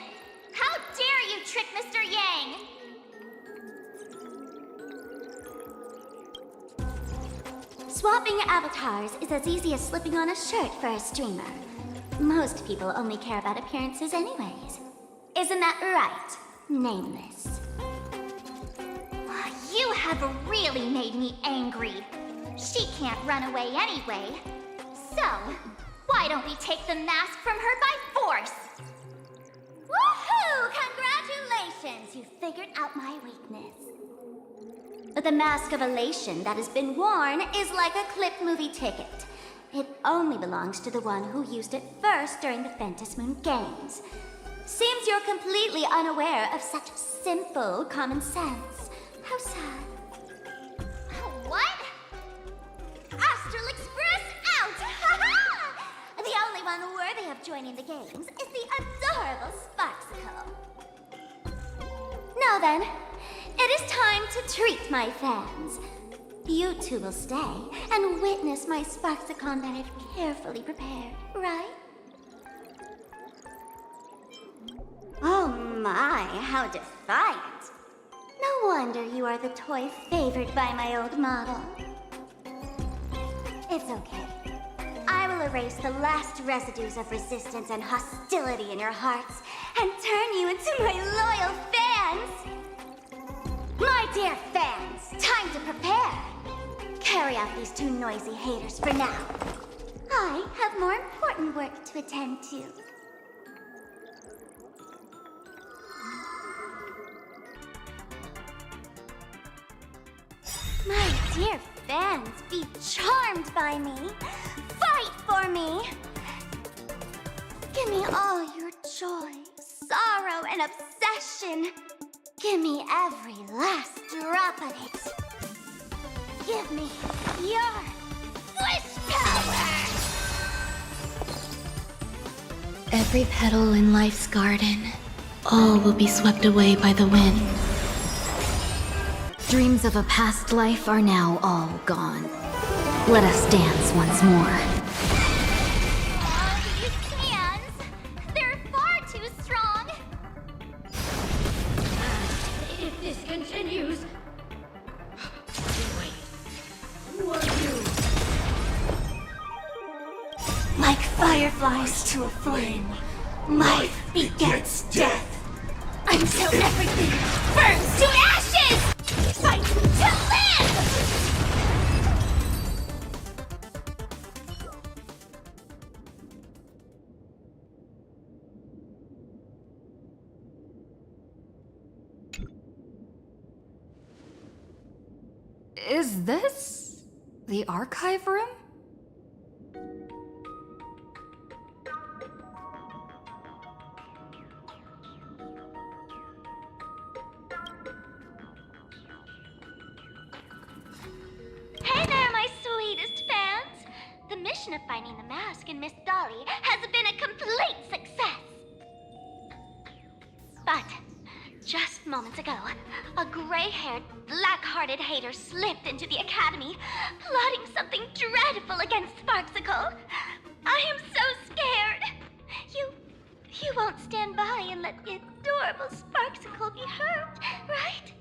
How dare you trick Mr. Yang! Swapping avatars is as easy as slipping on a shirt for a streamer. Most people only care about appearances anyways. Isn't that right, Nameless? You have really made me angry. She can't run away anyway. So, why don't we take the mask from her by force? Woohoo! Congratulations! You figured out my weakness. But the mask of elation that has been worn is like a clip movie ticket. It only belongs to the one who used it first during the Phantom Moon Games. Seems you're completely unaware of such simple common sense. How sad. What? Astral Express out! The only one worthy of joining the games is the adorable Sparksicle. Now then, it is time to treat my fans. You two will stay and witness my Sparksicon that I've carefully prepared, right? Oh my, how defiant. No wonder you are the toy favored by my old model. It's okay. I will erase the last residues of resistance and hostility in your hearts and turn you into my loyal fans! My dear fans, time to prepare! Carry out these two noisy haters for now. I have more important work to attend to. My dear fans, be charmed by me. Fight for me. Give me all your joy, sorrow, and obsession. Give me every last drop of it. Give me your wish power! Every petal in life's garden, all will be swept away by the wind. Dreams of a past life are now all gone. Let us dance once more. All these cans, they're far too strong. If this continues... Wait. Who are you? Like fireflies to a flame, life begets death. Until everything burns to ashes! Fight to live! Is this the archive room? Hey there, my sweetest fans! The mission of finding the mask and Miss Dolly has been a complete success. But just moments ago, a gray-haired, black-hearted hater slipped into the academy, plotting something dreadful against Sparksicle. I am so scared. You won't stand by and let the adorable Sparksicle be hurt, right?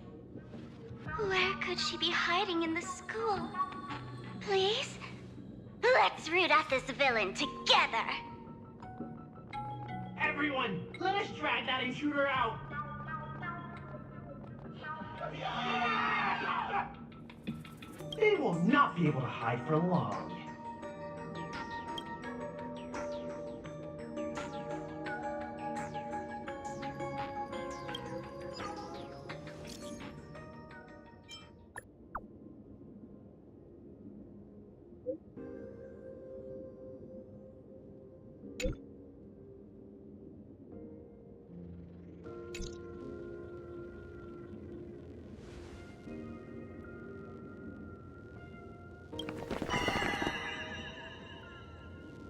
Where could she be hiding in the school? Please? Let's root out this villain together! Everyone, let us drag that intruder out! They will not be able to hide for long.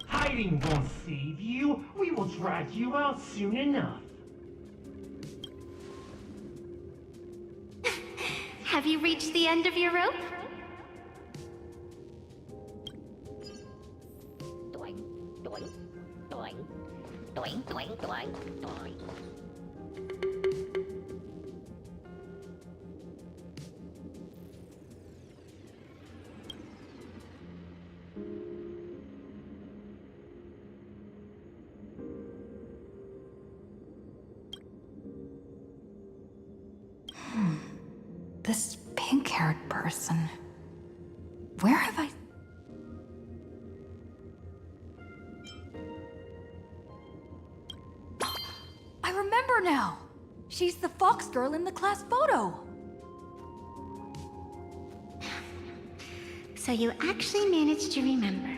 Hiding won't save you. We will drag you out soon enough. Have you reached the end of your rope? Doing, doing, doing, doing, doing, doing, doing. This pink-haired person. Where have I... I remember now! She's the fox girl in the class photo! So you actually managed to remember.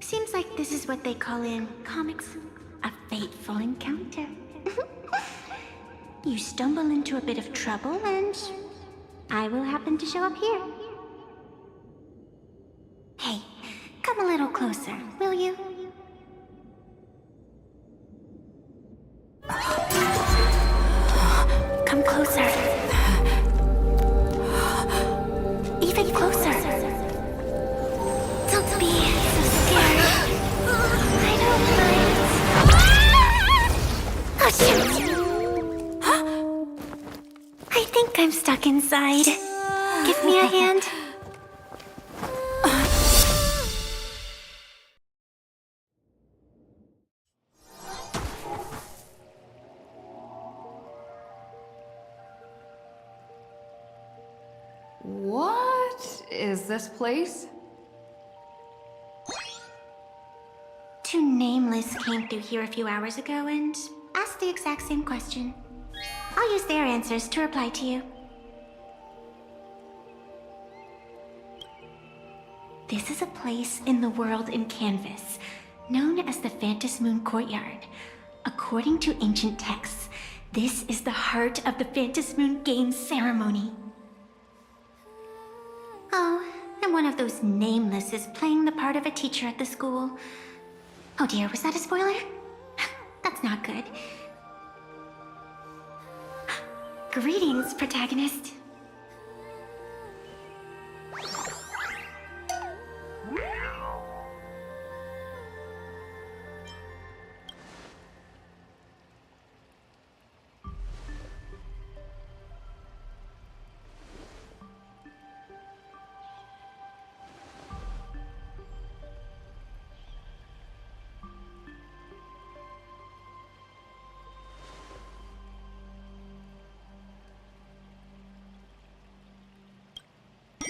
Seems like this is what they call in comics a fateful encounter. You stumble into a bit of trouble and I will happen to show up here. Hey, come a little closer, will you? Come closer. side. Give me a hand. What is this place? Two nameless came through here a few hours ago and asked the exact same question. I'll use their answers to reply to you. This is a place in the world in Canvas, known as the Phantom Moon Courtyard. According to ancient texts, this is the heart of the Phantom Moon Games ceremony. Oh, and one of those nameless is playing the part of a teacher at the school. Oh dear, was that a spoiler? That's not good. Greetings, protagonist.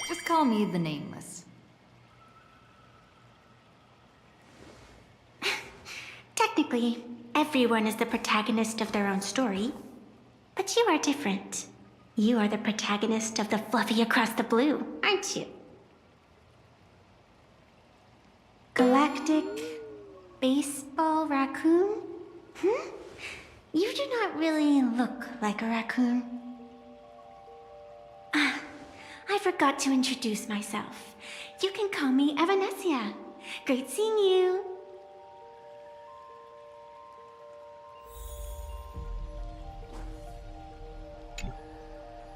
Just call me the Nameless. Technically, everyone is the protagonist of their own story. But you are different. You are the protagonist of the Fluffy Across the Blue, aren't you? Galactic Baseball Raccoon? You do not really look like a raccoon. I forgot to introduce myself. You can call me Evanescia. Great seeing you.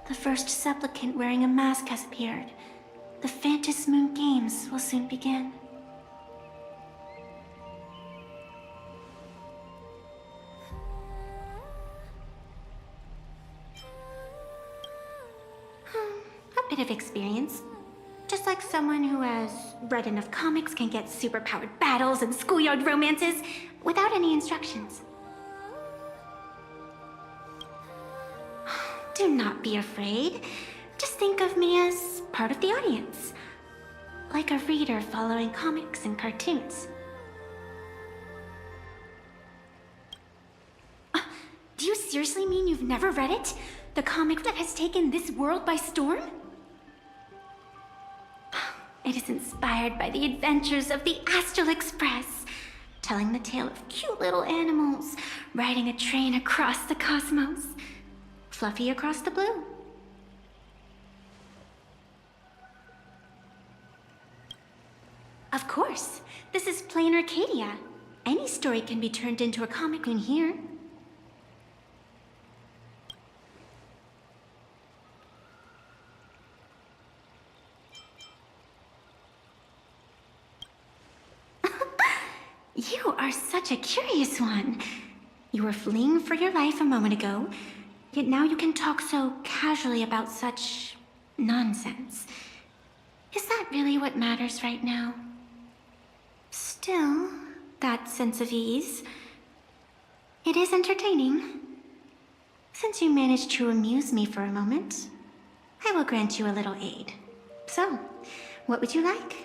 The first supplicant wearing a mask has appeared. The Phantom Moon Games will soon begin. A bit of experience. Just like someone who has read enough comics can get superpowered battles and schoolyard romances without any instructions. Do not be afraid. Just think of me as part of the audience. Like a reader following comics and cartoons. Do you seriously mean you've never read it? The comic that has taken this world by storm? It is inspired by the adventures of the Astral Express, telling the tale of cute little animals riding a train across the cosmos. Fluffy Across the Blue. Of course, this is plain Arcadia. Any story can be turned into a comic in here. You are such a curious one. You were fleeing for your life a moment ago, yet now you can talk so casually about such nonsense. Is that really what matters right now? Still, that sense of ease. It is entertaining. Since you managed to amuse me for a moment, I will grant you a little aid. So, what would you like?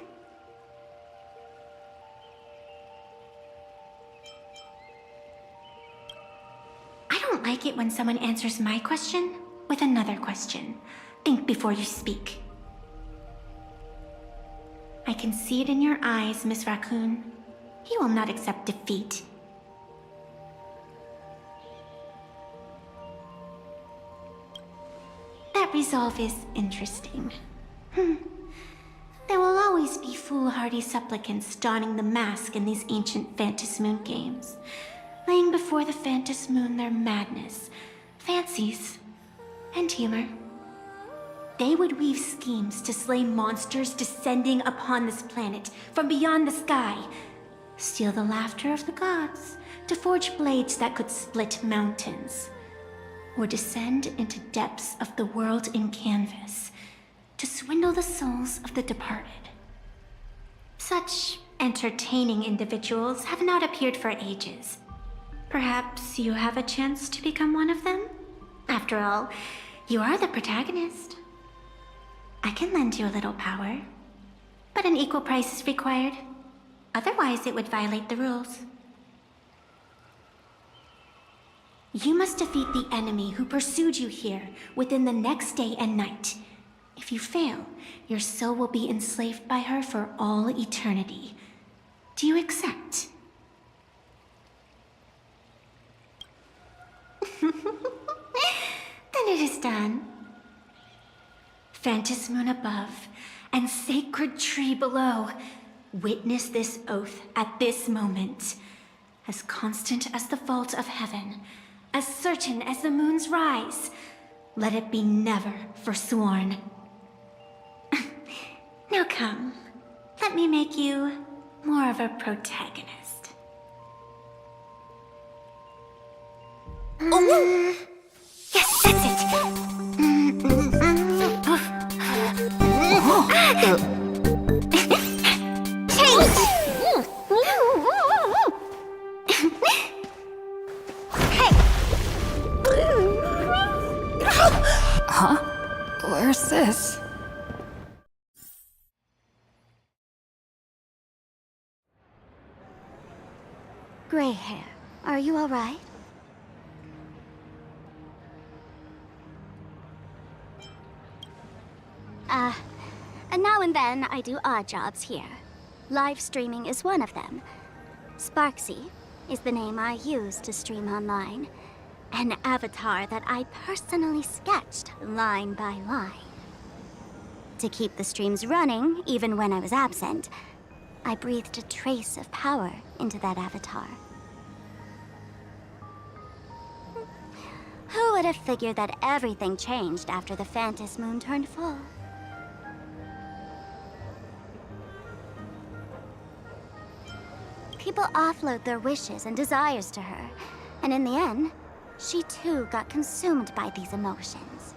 I don't like it when someone answers my question with another question. Think before you speak. I can see it in your eyes, Miss Raccoon. You will not accept defeat. That resolve is interesting. There will always be foolhardy supplicants donning the mask in these ancient Phantom Moon games, laying before the Phantom Moon their madness, fancies, and humor. They would weave schemes to slay monsters descending upon this planet from beyond the sky, steal the laughter of the gods to forge blades that could split mountains. or descend into depths of the world in canvas to swindle the souls of the departed. Such entertaining individuals have not appeared for ages. Perhaps you have a chance to become one of them? After all, you are the protagonist. I can lend you a little power, but an equal price is required. Otherwise, it would violate the rules. You must defeat the enemy who pursued you here within the next day and night. If you fail, your soul will be enslaved by her for all eternity. Do you accept? Then it is done. Phantom moon above and sacred tree below, witness this oath at this moment. As constant as the vault of heaven, as certain as the moon's rise, let it be never forsworn. Now come, let me make you more of a protagonist. Oh! Yes, that's it! Change! Hey! Huh? Where's this? Gray hair, are you all right? And now and then I do odd jobs here. Live streaming is one of them. Sparksy is the name I use to stream online. An avatar that I personally sketched line by line. To keep the streams running, even when I was absent, I breathed a trace of power into that avatar. Who would have figured that everything changed after the Phantom moon turned full? People offload their wishes and desires to her, and in the end, she too got consumed by these emotions.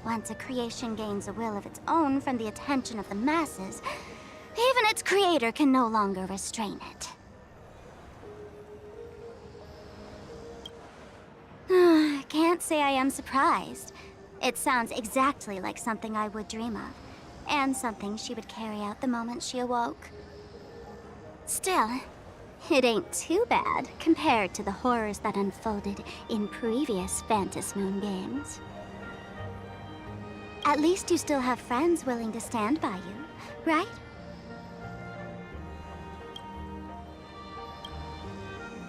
Once a creation gains a will of its own from the attention of the masses, even its creator can no longer restrain it. Can't say I am surprised. It sounds exactly like something I would dream of, and something she would carry out the moment she awoke. Still, it ain't too bad compared to the horrors that unfolded in previous Phantom Moon games. At least you still have friends willing to stand by you, right?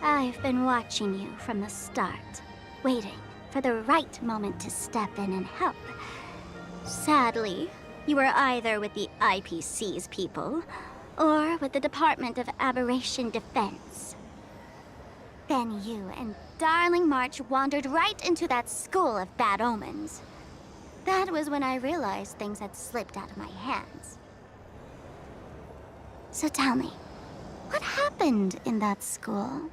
I've been watching you from the start, waiting for the right moment to step in and help. Sadly, you were either with the IPC's people, or with the Department of Aberration Defense. Then you and Darling March wandered right into that school of bad omens. That was when I realized things had slipped out of my hands. So tell me, what happened in that school?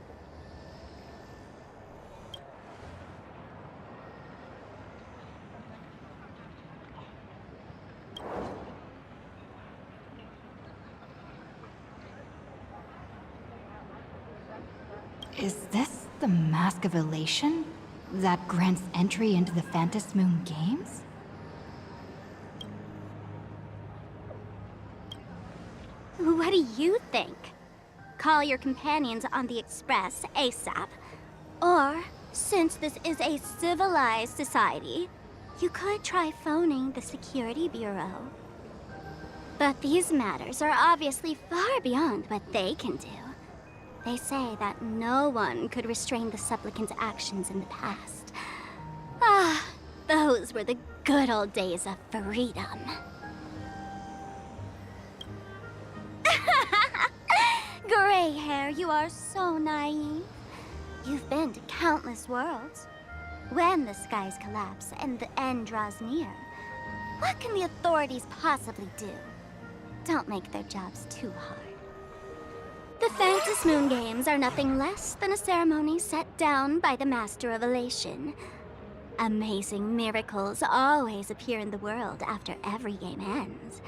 Is this the Mask of Elation that grants entry into the Phantom Moon games? What do you think? Call your companions on the Express ASAP. Or, since this is a civilized society, you could try phoning the Security Bureau. But these matters are obviously far beyond what they can do. They say that no one could restrain the supplicant's actions in the past. Ah, those were the good old days of freedom. Gray hair, you are so naive. You've been to countless worlds. When the skies collapse and the end draws near, what can the authorities possibly do? Don't make their jobs too hard. The The Phantom Moon Games are nothing less than a ceremony set down by the Master of Elation. Amazing miracles always appear in the world after every game ends.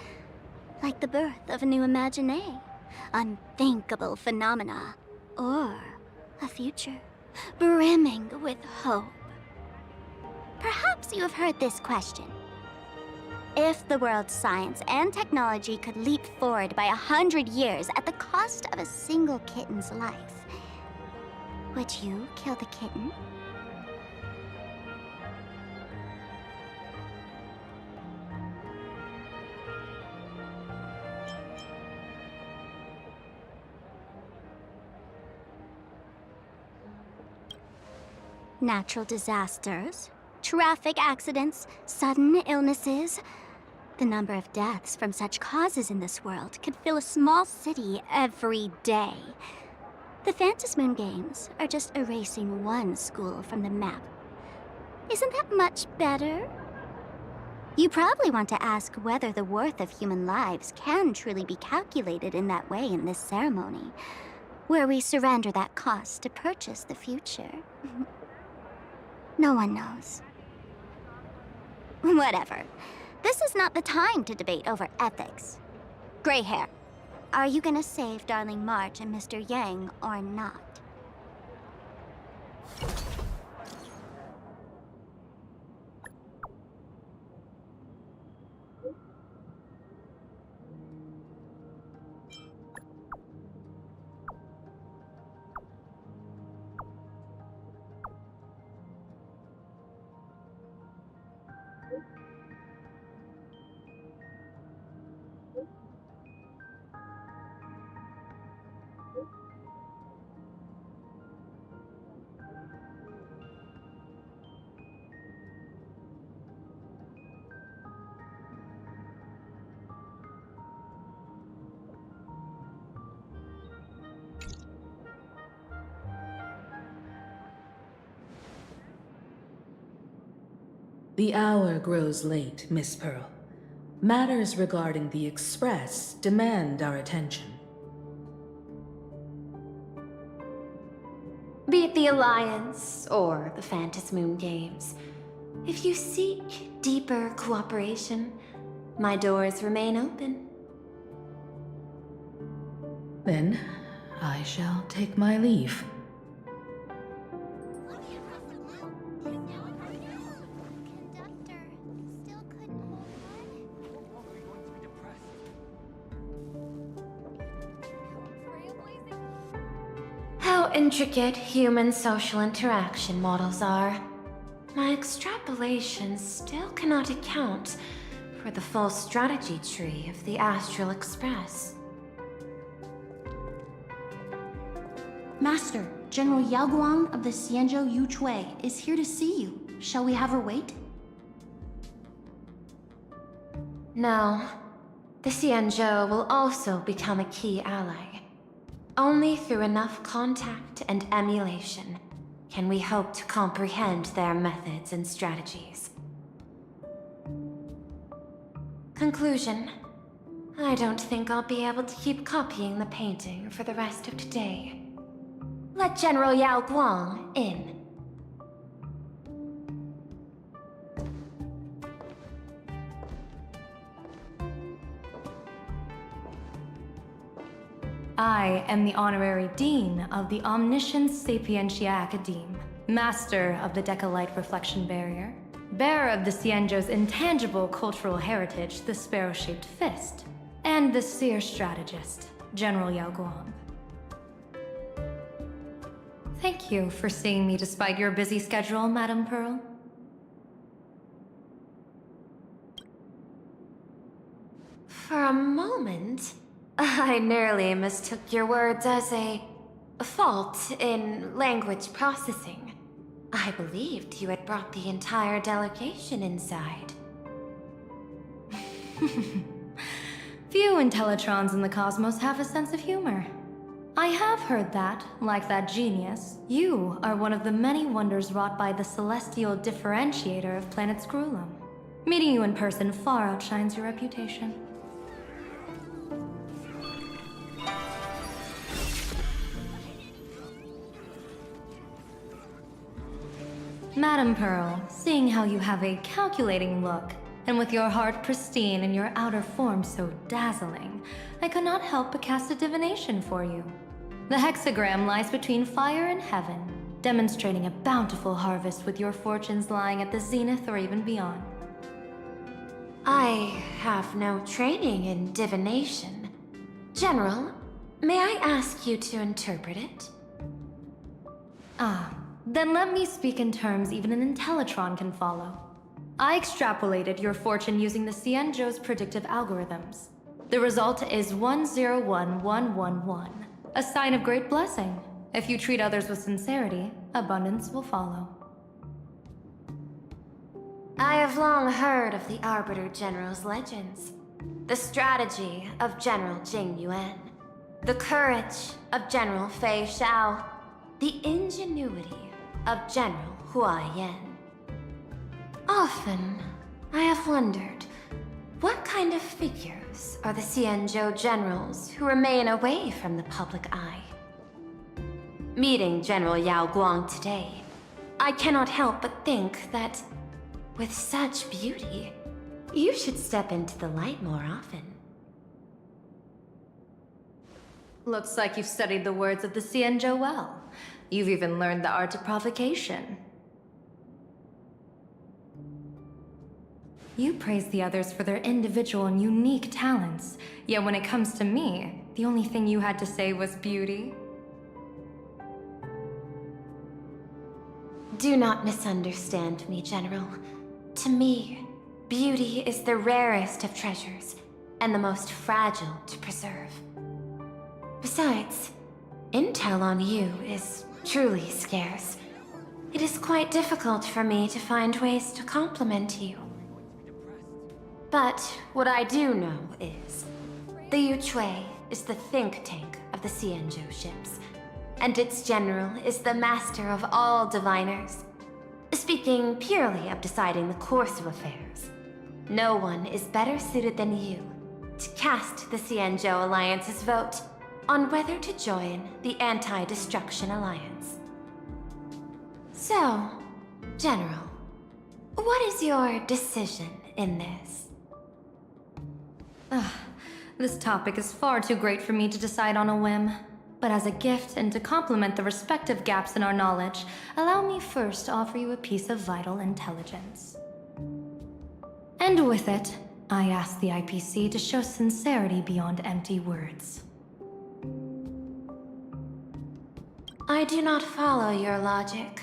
Like the birth of a new imaginé, unthinkable phenomena, or a future brimming with hope. Perhaps you have heard this question. If the world's science and technology could leap forward by 100 years at the cost of a single kitten's life, would you kill the kitten? Natural disasters, traffic accidents, sudden illnesses. The number of deaths from such causes in this world could fill a small city every day. The Phantom Moon Games are just erasing one school from the map. Isn't that much better? You probably want to ask whether the worth of human lives can truly be calculated in that way in this ceremony, where we surrender that cost to purchase the future. No one knows. Whatever. This is not the time to debate over ethics. Gray hair, are you gonna save Darling March and Mr. Yang or not? The hour grows late, Miss Pearl. Matters regarding the Express demand our attention. Be it the Alliance or the Phantom Moon Games, if you seek deeper cooperation, my doors remain open. Then, I shall take my leave. How intricate human social interaction models are. My extrapolations still cannot account for the full strategy tree of the Astral Express. Master, General Yao Guang of the Xianzhou Yuchui is here to see you. Shall we have her wait? No. The Xianzhou will also become a key ally. Only through enough contact and emulation can we hope to comprehend their methods and strategies. Conclusion. I don't think I'll be able to keep copying the painting for the rest of today. Let General Yao Guang in. I am the Honorary Dean of the Omniscience Sapientia Academe, Master of the Decalite Reflection Barrier, bearer of the Xianzhou's intangible cultural heritage, the Sparrow-Shaped Fist, and the Seer Strategist, General Yao Guang. Thank you for seeing me despite your busy schedule, Madame Pearl. For a moment, I nearly mistook your words as a fault in language processing. I believed you had brought the entire delegation inside. Few Intellitrons in the cosmos have a sense of humor. I have heard that, like that genius, you are one of the many wonders wrought by the celestial differentiator of planet Scrulum. Meeting you in person far outshines your reputation. Madam Pearl, seeing how you have a calculating look, and with your heart pristine and your outer form so dazzling, I could not help but cast a divination for you. The hexagram lies between fire and heaven, demonstrating a bountiful harvest with your fortunes lying at the zenith or even beyond. I have no training in divination. General, may I ask you to interpret it? Then let me speak in terms even an Intellitron can follow. I extrapolated your fortune using the Cienjo's predictive algorithms. The result is 101111, a sign of great blessing. If you treat others with sincerity, abundance will follow. I have long heard of the Arbiter General's legends. The strategy of General Jing Yuan. The courage of General Fei Xiao. The ingenuity of General Hua Yan. Often, I have wondered, what kind of figures are the Cienjo generals who remain away from the public eye? Meeting General Yao Guang today, I cannot help but think that, with such beauty, you should step into the light more often. Looks like you've studied the words of the Cienjo well. You've even learned the art of provocation. You praise the others for their individual and unique talents, yet when it comes to me, the only thing you had to say was beauty. Do not misunderstand me, General. To me, beauty is the rarest of treasures, and the most fragile to preserve. Besides, intel on you is truly scarce. It is quite difficult for me to find ways to compliment you. But what I do know is, the Yuchui is the think tank of the Cienjo ships, and its general is the master of all diviners. Speaking purely of deciding the course of affairs, no one is better suited than you to cast the Cienjo Alliance's vote on whether to join the Anti-Destruction Alliance. So, General, what is your decision in this? This topic is far too great for me to decide on a whim. But as a gift and to complement the respective gaps in our knowledge, allow me first to offer you a piece of vital intelligence. And with it, I ask the IPC to show sincerity beyond empty words. I do not follow your logic.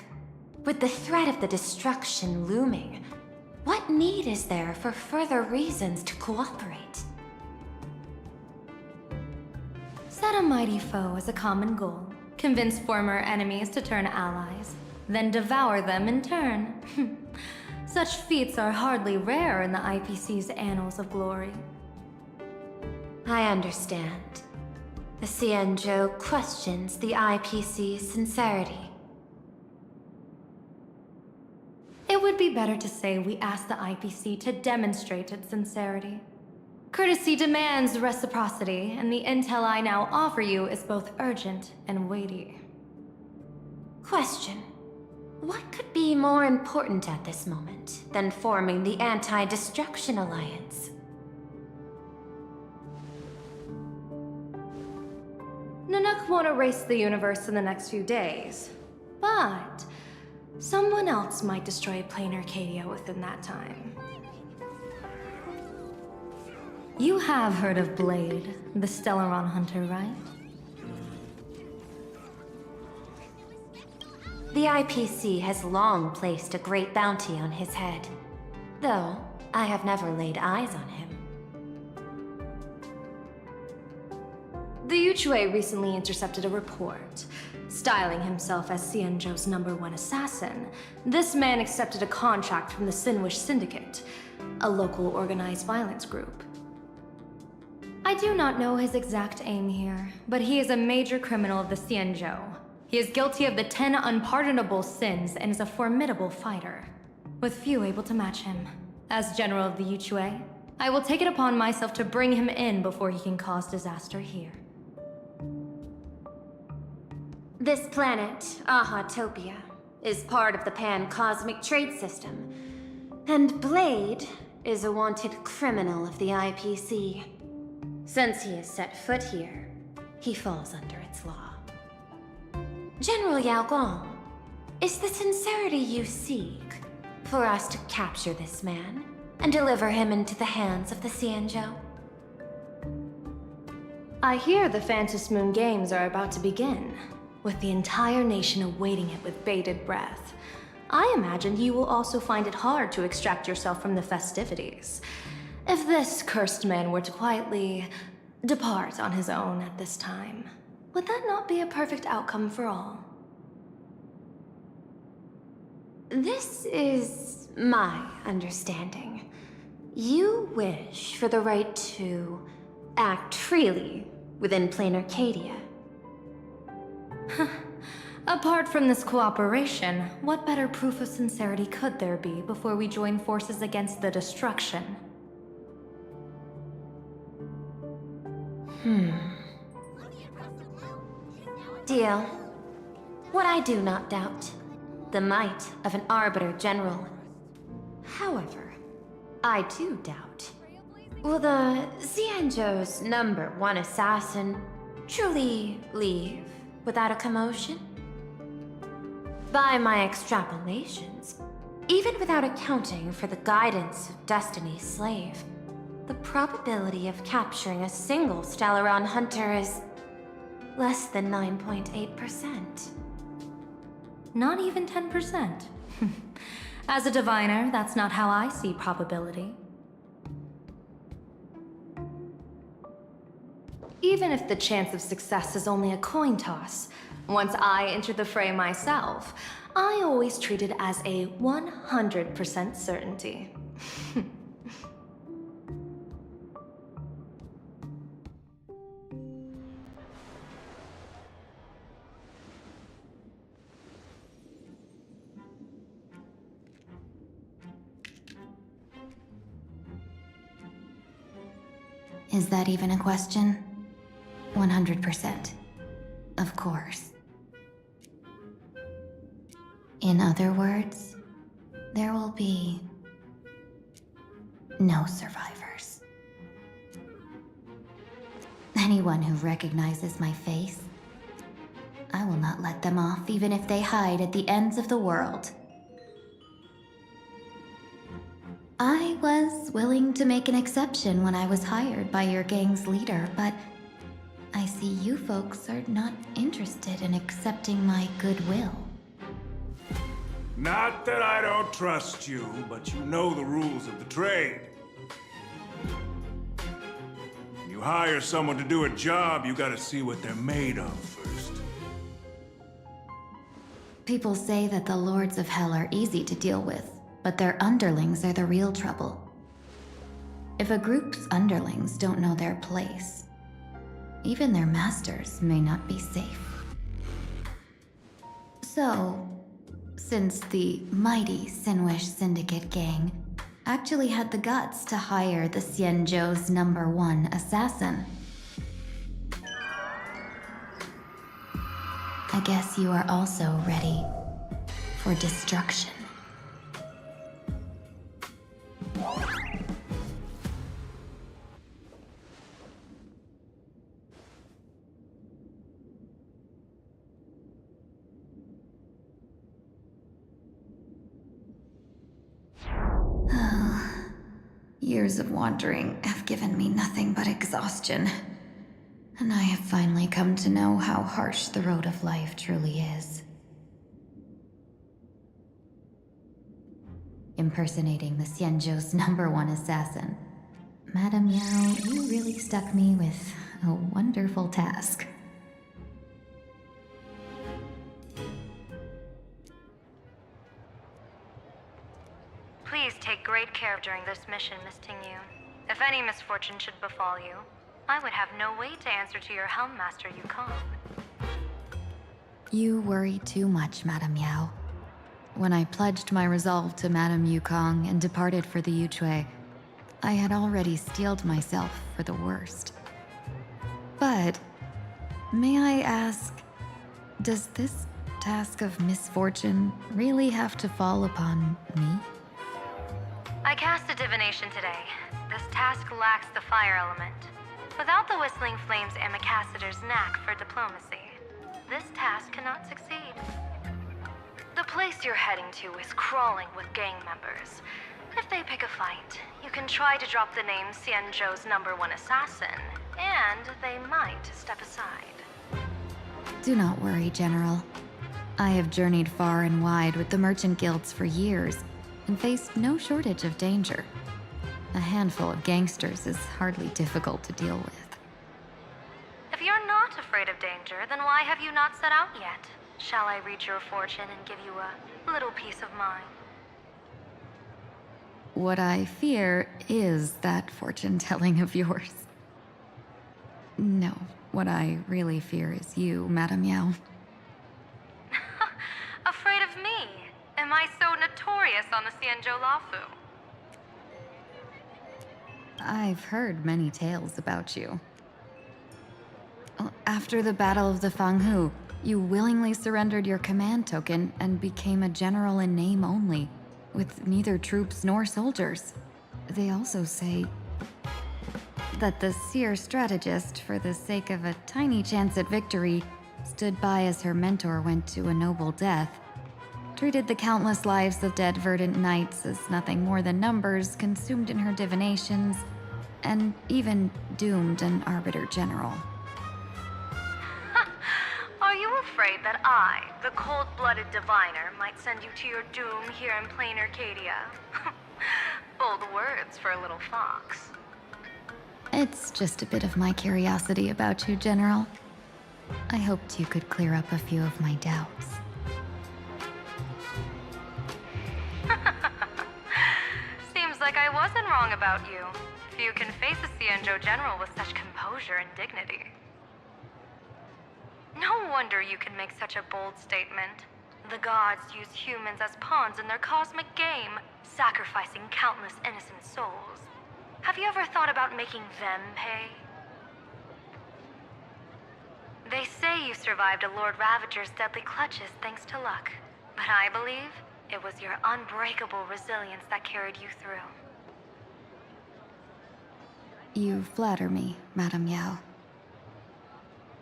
With the threat of the destruction looming, what need is there for further reasons to cooperate? Set a mighty foe as a common goal, convince former enemies to turn allies, then devour them in turn. Such feats are hardly rare in the IPC's annals of glory. I understand. The Cienjo questions the IPC's sincerity. It would be better to say we ask the IPC to demonstrate its sincerity. Courtesy demands reciprocity, and the intel I now offer you is both urgent and weighty. Question. What could be more important at this moment than forming the Anti-Destruction Alliance? Nanook won't erase the universe in the next few days, but someone else might destroy plain Arcadia within that time. You have heard of Blade, the Stellaron hunter, right? The IPC has long placed a great bounty on his head, though I have never laid eyes on him. The Yuchui recently intercepted a report. Styling himself as Cienjo's #1 assassin, this man accepted a contract from the Sinwish Syndicate, a local organized violence group. I do not know his exact aim here, but he is a major criminal of the Cienjo. He is guilty of the 10 unpardonable sins and is a formidable fighter, with few able to match him. As general of the Yuchui, I will take it upon myself to bring him in before he can cause disaster here. This planet, Ahatopia, is part of the pan-cosmic trade system, and Blade is a wanted criminal of the IPC. Since he has set foot here, he falls under its law. General Yao Gong, is the sincerity you seek for us to capture this man and deliver him into the hands of the Xianzhou? I hear the Phantom Moon Games are about to begin, with the entire nation awaiting it with bated breath. I imagine you will also find it hard to extract yourself from the festivities. If this cursed man were to quietly depart on his own at this time, would that not be a perfect outcome for all? This is my understanding. You wish for the right to act freely within Plain Arcadia. Apart from this cooperation, what better proof of sincerity could there be before we join forces against the destruction? Deal. What I do not doubt, the might of an Arbiter General. However, I do doubt, will the Xianzhou's #1 assassin truly leave without a commotion? By my extrapolations, even without accounting for the guidance of Destiny's slave, the probability of capturing a single Stellaron hunter is less than 9.8%. Not even 10%. As a diviner, that's not how I see probability. Even if the chance of success is only a coin toss, once I enter the fray myself, I always treat it as a 100% certainty. Is that even a question? 100%. Of course. In other words, there will be no survivors. Anyone who recognizes my face, I will not let them off even if they hide at the ends of the world. I was willing to make an exception when I was hired by your gang's leader, but I see you folks are not interested in accepting my goodwill. Not that I don't trust you, but you know the rules of the trade. When you hire someone to do a job, you gotta see what they're made of first. People say that the Lords of Hell are easy to deal with, but their underlings are the real trouble. If a group's underlings don't know their place, even their masters may not be safe. So, since the mighty Sinwish Syndicate gang actually had the guts to hire the Xianzhou's #1 assassin, I guess you are also ready for destruction. Years of wandering have given me nothing but exhaustion, and I have finally come to know how harsh the road of life truly is. Impersonating the Xianzhou's #1 assassin. Madame Yao, you really stuck me with a wonderful task. Please take great care during this mission, Miss Tingyu. If any misfortune should befall you, I would have no way to answer to your Helm Master Yukong. You worry too much, Madame Yao. When I pledged my resolve to Madame Yukong and departed for the Yuchui, I had already steeled myself for the worst. But, may I ask, does this task of misfortune really have to fall upon me? I cast a divination today. This task lacks the fire element. Without the Whistling Flames Ambassador's knack for diplomacy, this task cannot succeed. The place you're heading to is crawling with gang members. If they pick a fight, you can try to drop the name Xianzhou's #1 assassin, and they might step aside. Do not worry, General. I have journeyed far and wide with the merchant guilds for years and faced no shortage of danger. A handful of gangsters is hardly difficult to deal with. If you're not afraid of danger, then why have you not set out yet? Shall I read your fortune and give you a little peace of mind? What I fear is that fortune-telling of yours. No, what I really fear is you, Madame Yao. Afraid of me? Am I so notorious on the Xianzhou Lafu? I've heard many tales about you. After the Battle of the Fanghu, you willingly surrendered your command token and became a general in name only, with neither troops nor soldiers. They also say that the seer strategist, for the sake of a tiny chance at victory, stood by as her mentor went to a noble death, treated the countless lives of dead verdant knights as nothing more than numbers consumed in her divinations, and even doomed an arbiter general. Are you afraid that I, the cold-blooded diviner, might send you to your doom here in plain Arcadia? Bold words for a little fox. It's just a bit of my curiosity about you, General. I hoped you could clear up a few of my doubts. Seems like I wasn't wrong about you. Few can face a Xianzhou general with such composure and dignity. No wonder you can make such a bold statement. The gods use humans as pawns in their cosmic game, sacrificing countless innocent souls. Have you ever thought about making them pay? They say you survived a Lord Ravager's deadly clutches thanks to luck, but I believe it was your unbreakable resilience that carried you through. You flatter me, Madame Yao.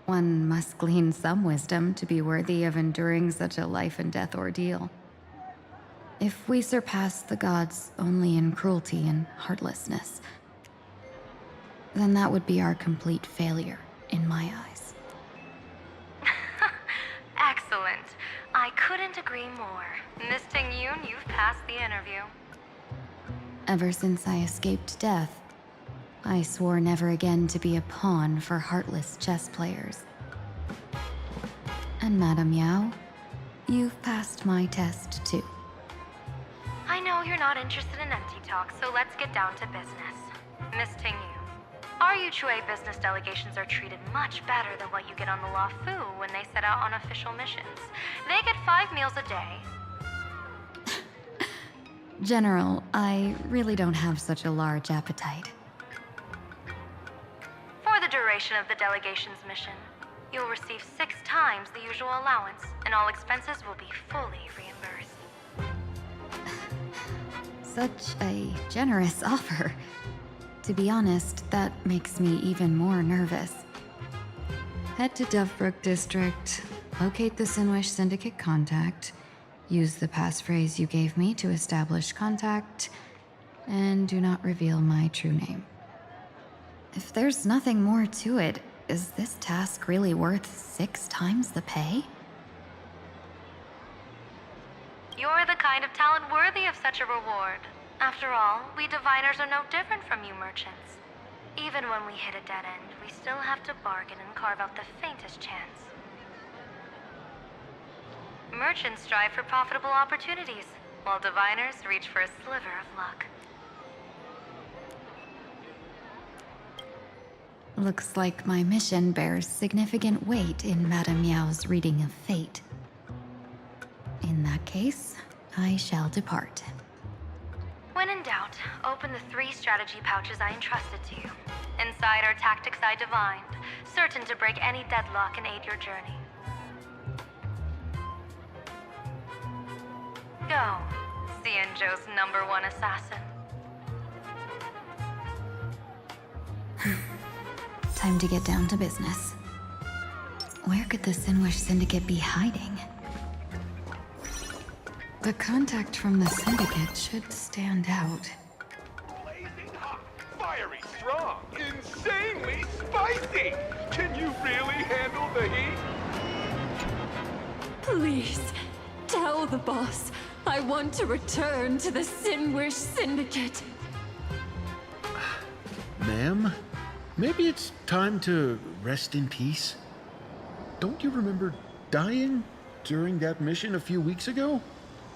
One must glean some wisdom to be worthy of enduring such a life-and-death ordeal. If we surpass the gods only in cruelty and heartlessness, then that would be our complete failure, in my eyes. Excellent. I couldn't agree more. Miss Tingyun, you've passed the interview. Ever since I escaped death, I swore never again to be a pawn for heartless chess players. And Madame Yao, you've passed my test too. I know you're not interested in empty talk, so let's get down to business. Miss Tingyun, our Yuchue business delegations are treated much better than what you get on the Lafu when they set out on official missions. They get 5 meals a day. General, I really don't have such a large appetite. For the duration of the delegation's mission, you'll receive 6 times the usual allowance, and all expenses will be fully reimbursed. Such a generous offer. To be honest, that makes me even more nervous. Head to Dovebrook District, locate the Sinwish Syndicate contact, use the passphrase you gave me to establish contact, and do not reveal my true name. If there's nothing more to it, is this task really worth 6 times the pay? You're the kind of talent worthy of such a reward. After all, we diviners are no different from you merchants. Even when we hit a dead end, we still have to bargain and carve out the faintest chance. Merchants strive for profitable opportunities, while diviners reach for a sliver of luck. Looks like my mission bears significant weight in Madame Yao's reading of fate. In that case, I shall depart. When in doubt, open the 3 strategy pouches I entrusted to you. Inside are tactics I divined, certain to break any deadlock and aid your journey. know Xianzhou's #1 assassin? Time to get down to business. Where could the Sinwish Syndicate be hiding? The contact from the Syndicate should stand out. Blazing hot, fiery strong, insanely spicy! Can you really handle the heat? Please, tell the boss I want to return to the Sinwish Syndicate. Ma'am, maybe it's time to rest in peace? Don't you remember dying during that mission a few weeks ago?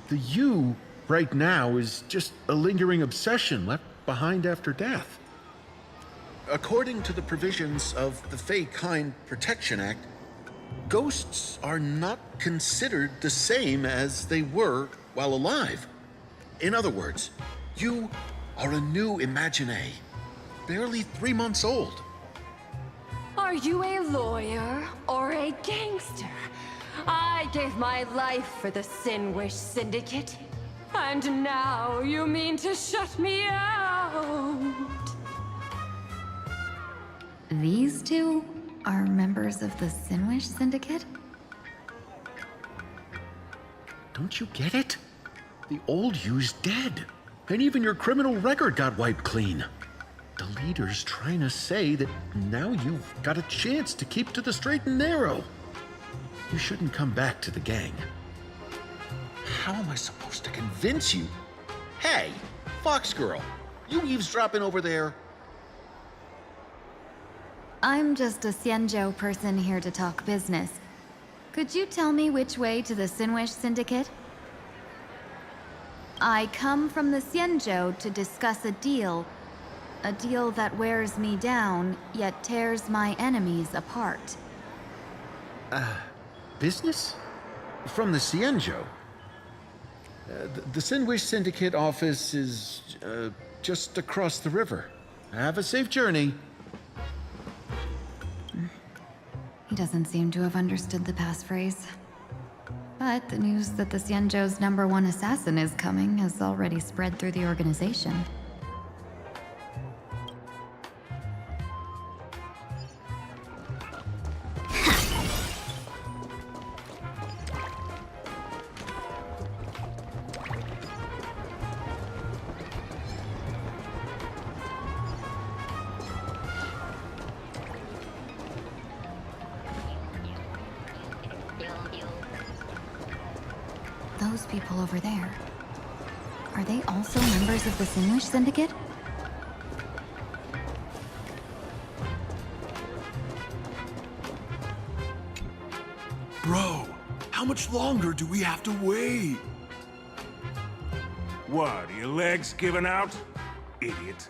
The you right now is just a lingering obsession left behind after death. According to the provisions of the Fey Kind Protection Act, ghosts are not considered the same as they were while alive. In other words, you are a new Imagine, barely 3 months old. Are you a lawyer or a gangster? I gave my life for the Sinwish Syndicate, and now you mean to shut me out? These two are members of the Sinwish Syndicate? Don't you get it? The old you's dead, and even your criminal record got wiped clean. The leader's trying to say that now you've got a chance to keep to the straight and narrow. You shouldn't come back to the gang. How am I supposed to convince you? Hey, Fox Girl, you eavesdropping over there? I'm just a Xianzhou person here to talk business. Could you tell me which way to the Sinwish Syndicate? I come from the Xianzhou to discuss a deal that wears me down, yet tears my enemies apart. Business? From the Xianzhou? The Sinwish Syndicate office is just across the river. Have a safe journey. He doesn't seem to have understood the passphrase. But the news that the Xianzhou's #1 assassin is coming has already spread through the organization. Those people over there, are they also members of the Sinwish Syndicate? Bro, how much longer do we have to wait? What, are your legs giving out? Idiot.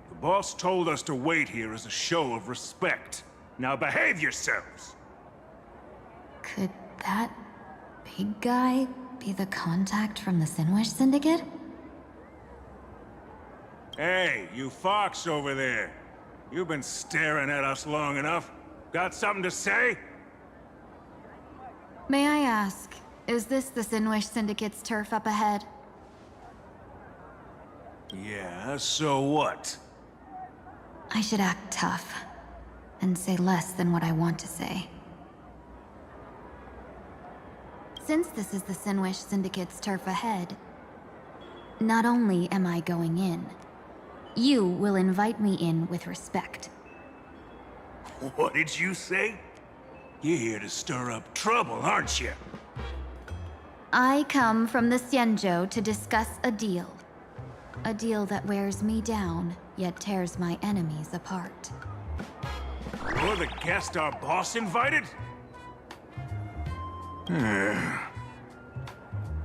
The boss told us to wait here as a show of respect. Now behave yourselves! Could that big guy be the contact from the Sinwish Syndicate? Hey, you fox over there. You've been staring at us long enough. Got something to say? May I ask, is this the Sinwish Syndicate's turf up ahead? Yeah, so what? I should act tough, and say less than what I want to say. Since this is the Sinwish Syndicate's turf ahead, not only am I going in, you will invite me in with respect. What did you say? You're here to stir up trouble, aren't you? I come from the Xianzhou to discuss a deal. A deal that wears me down, yet tears my enemies apart. You're the guest our boss invited?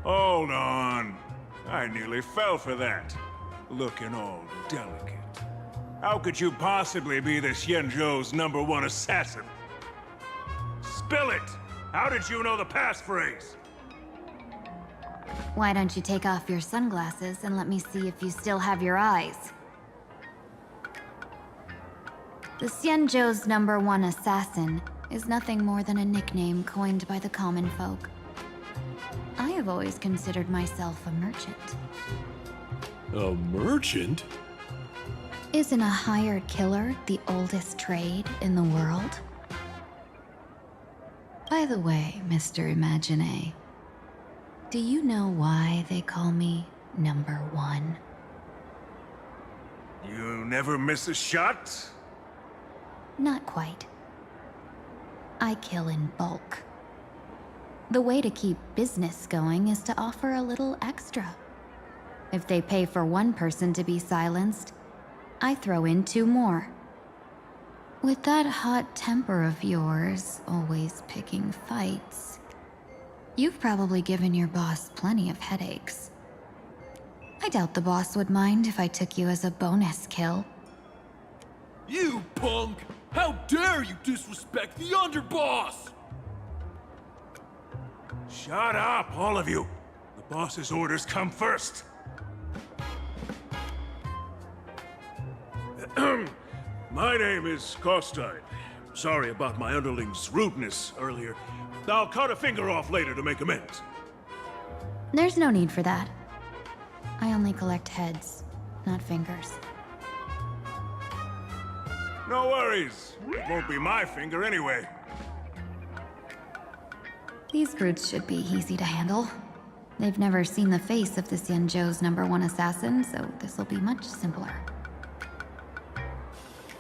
Hold on. I nearly fell for that. Looking all delicate. How could you possibly be the Xianzhou's #1 assassin? Spill it! How did you know the passphrase? Why don't you take off your sunglasses and let me see if you still have your eyes? The Xianzhou's #1 assassin is nothing more than a nickname coined by the common folk. I I've always considered myself a merchant. A merchant? Isn't a hired killer the oldest trade in the world? By the way, Mr. Imagine, do you know why they call me number one? You never miss a shot? Not quite. I kill in bulk. The way to keep business going is to offer a little extra. If they pay for one person to be silenced, I throw in 2 more. With that hot temper of yours, always picking fights, you've probably given your boss plenty of headaches. I doubt the boss would mind if I took you as a bonus kill. You punk! How dare you disrespect the underboss! Shut up, all of you! The boss's orders come first. My name is Kostine. Sorry about my underling's rudeness earlier. I'll cut a finger off later to make amends. There's no need for that. I only collect heads, not fingers. No worries. It won't be my finger anyway. These brutes should be easy to handle. They've never seen the face of the Xianzhou's #1 assassin, so this'll be much simpler.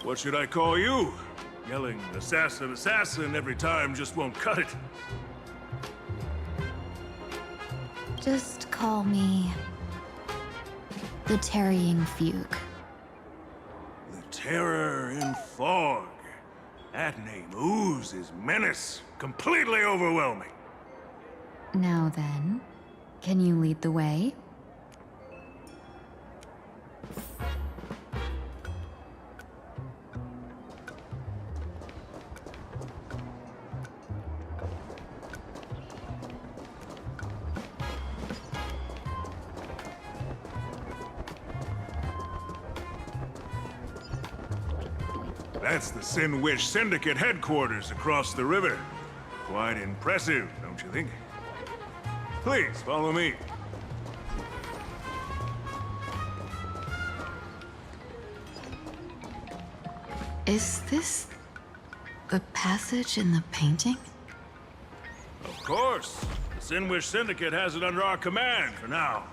What should I call you? Yelling assassin, assassin every time just won't cut it. Just call me the Tarrying Fugue. The Terror in Fog. That name oozes menace. Completely overwhelming. Now then, can you lead the way? That's the Sin Wish Syndicate headquarters across the river. Quite impressive, don't you think? Please, follow me. Is this the passage in the painting? Of course. The Sin Wish Syndicate has it under our command for now.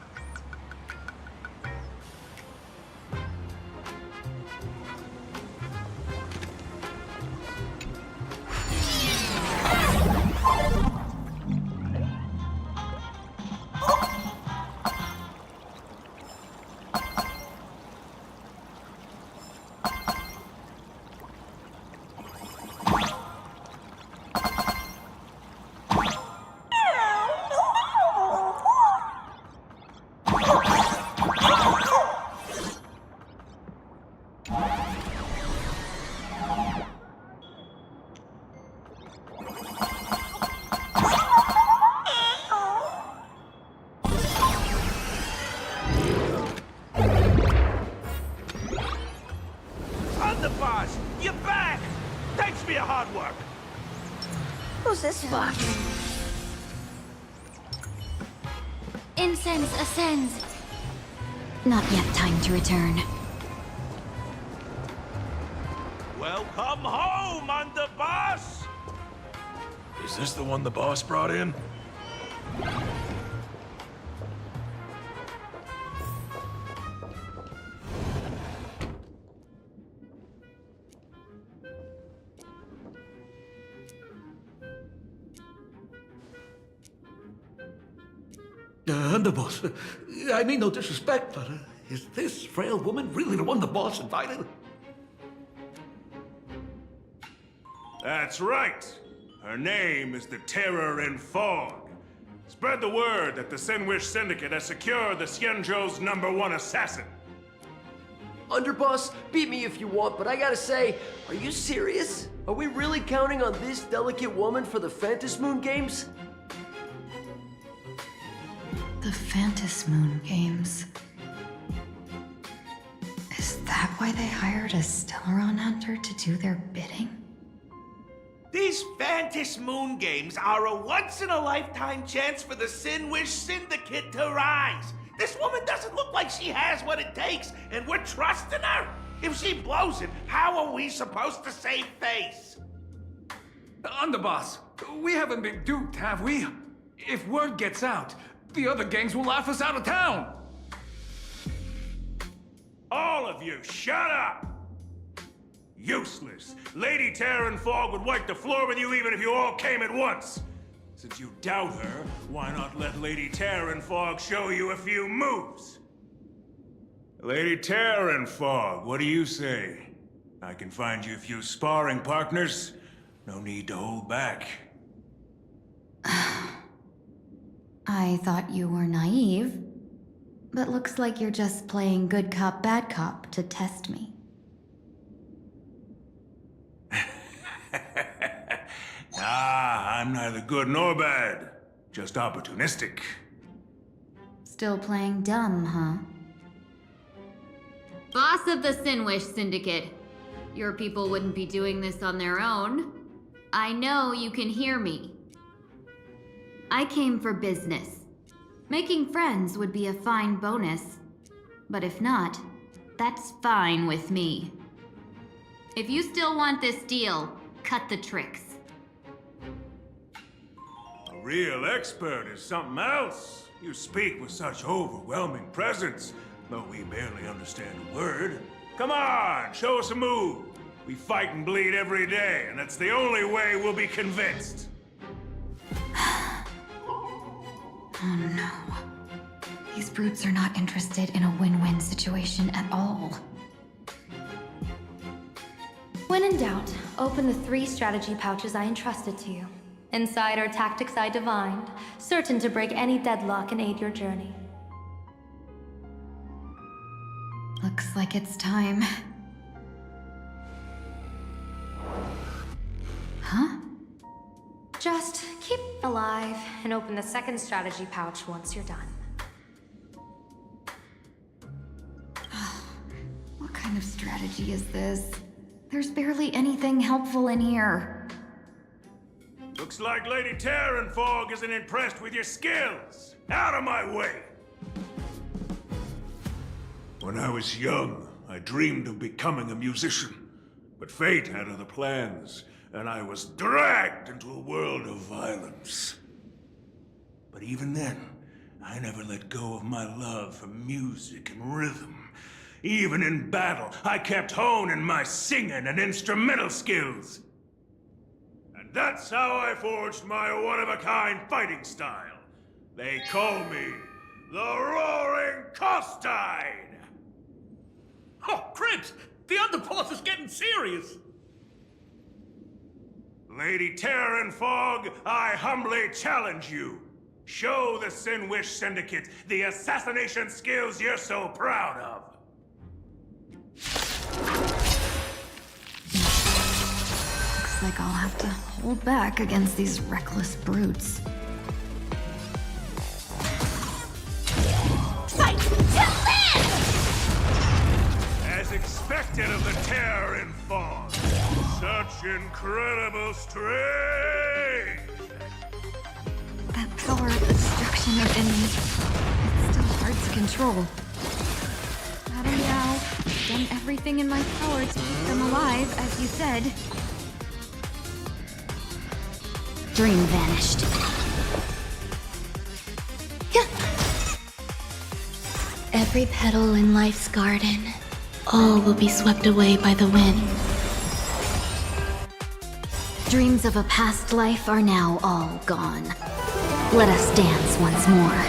Who's this for? Incense ascends. Not yet time to return. Welcome home, underboss! Is this the one the boss brought in? Underboss, I mean no disrespect, but is this frail woman really the one the boss invited? That's right. Her name is the Terror in Fog. Spread the word that the Sin Wish Syndicate has secured the Xianzhou's #1 assassin. Underboss, beat me if you want, but I gotta say, are you serious? Are we really counting on this delicate woman for the Phantasmoon Games? The Phantasmoon Games. Is that why they hired a Stellaron hunter to do their bidding? These Fantasy Moon games are a once-in-a-lifetime chance for the Sin Wish Syndicate to rise. This woman doesn't look like she has what it takes, and we're trusting her. If she blows it, how are we supposed to save face? Underboss, we haven't been duped, have we? If word gets out, the other gangs will laugh us out of town. All of you, shut up! Useless. Lady Terran Fog would wipe the floor with you even if you all came at once. Since you doubt her, why not let Lady Terran Fog show you a few moves? Lady Terran Fog, what do you say? I can find you a few sparring partners. No need to hold back. I thought you were naive, but looks like you're just playing good cop, bad cop to test me. Ah, I'm neither good nor bad. Just opportunistic. Still playing dumb, huh? Boss of the Sinwish Syndicate. Your people wouldn't be doing this on their own. I know you can hear me. I came for business. Making friends would be a fine bonus. But if not, that's fine with me. If you still want this deal, cut the tricks. A real expert is something else. You speak with such overwhelming presence, though we barely understand a word. Come on, show us a move. We fight and bleed every day, and that's the only way we'll be convinced. Oh no. These brutes are not interested in a win-win situation at all. When in doubt, open the 3 strategy pouches I entrusted to you. Inside are tactics I divined, certain to break any deadlock and aid your journey. Looks like it's time. Huh? Just keep alive and open the 2nd strategy pouch once you're done. What kind of strategy is this? There's barely anything helpful in here. Looks like Lady Terran Fog isn't impressed with your skills. Out of my way! When I was young, I dreamed of becoming a musician. But fate had other plans, and I was dragged into a world of violence. But even then, I never let go of my love for music and rhythm. Even in battle, I kept honing my singing and instrumental skills. And that's how I forged my one-of-a-kind fighting style. They call me the Roaring Costine! Oh, Cribs! The underboss is getting serious! Lady Terran Fog, I humbly challenge you. Show the Sinwish Syndicate the assassination skills you're so proud of. Looks like I'll have to hold back against these reckless brutes. Fight to live! As expected of the Terran Fog, such incredible strength! That power of destruction within me, it's still hard to control. Battle now. Done everything in my power to keep them alive, as you said. Dream vanished. Every petal in life's garden, all will be swept away by the wind. Dreams of a past life are now all gone. Let us dance once more.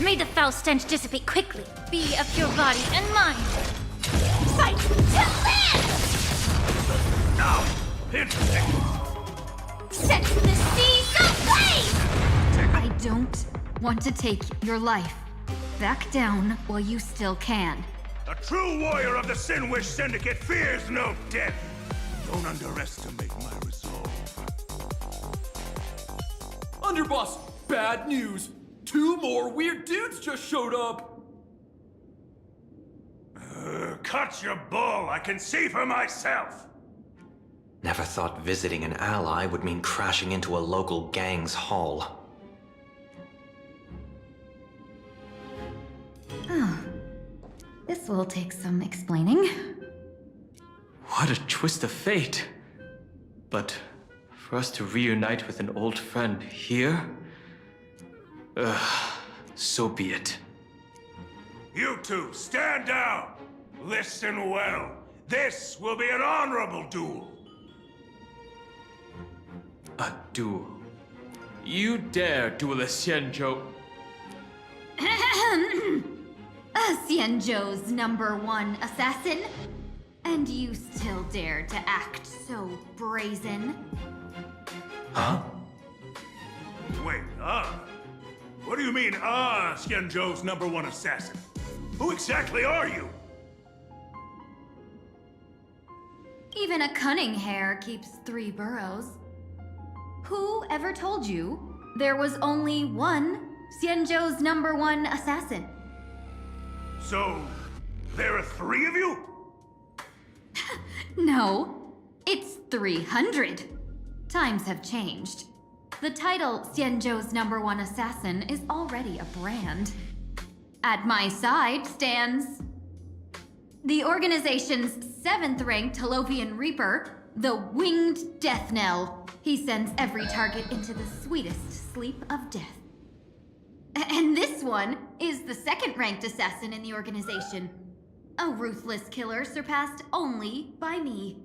May the foul stench dissipate quickly. Be of your body and mind. Fight to live! Now, interesting. Set the seas ablaze! I don't want to take your life. Back down while you still can. A true warrior of the Sinwish Syndicate fears no death. Don't underestimate my resolve. Underboss, bad news. 2 more weird dudes just showed up. Cut your bull. I can see for myself. Never thought visiting an ally would mean crashing into a local gang's hall. Oh. This will take some explaining. What a twist of fate. But for us to reunite with an old friend here? So be it. You two, stand down! Listen well. This will be an honorable duel. A duel. You dare duel a Xianzhou? Xianzhou's #1 assassin? And you still dare to act so brazen? Huh? Wait, What do you mean, Xianzhou's #1 assassin? Who exactly are you? Even a cunning hare keeps 3 burrows. Who ever told you there was only one Xianzhou's #1 assassin? So, there are 3 of you? No, it's 300. Times have changed. The title Xianzhou's #1 assassin is already a brand. At my side stands the organization's 7th-ranked Holovian Reaper, the Winged Death Knell. He sends every target into the sweetest sleep of death. And this one is the 2nd-ranked assassin in the organization, a ruthless killer surpassed only by me.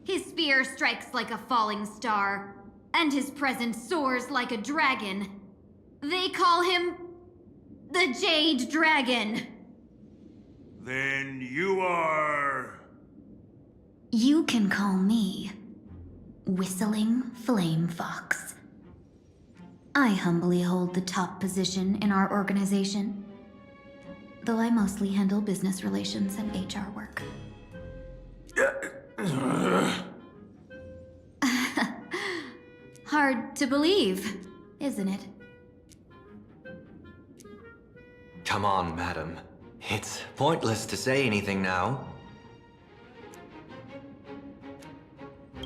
His spear strikes like a falling star, and his presence soars like a dragon. They call him the Jade Dragon. Then you are... You can call me Whistling Flame Fox. I humbly hold the top position in our organization, though I mostly handle business relations and HR work. Hard to believe, isn't it? Come on, madam. It's pointless to say anything now.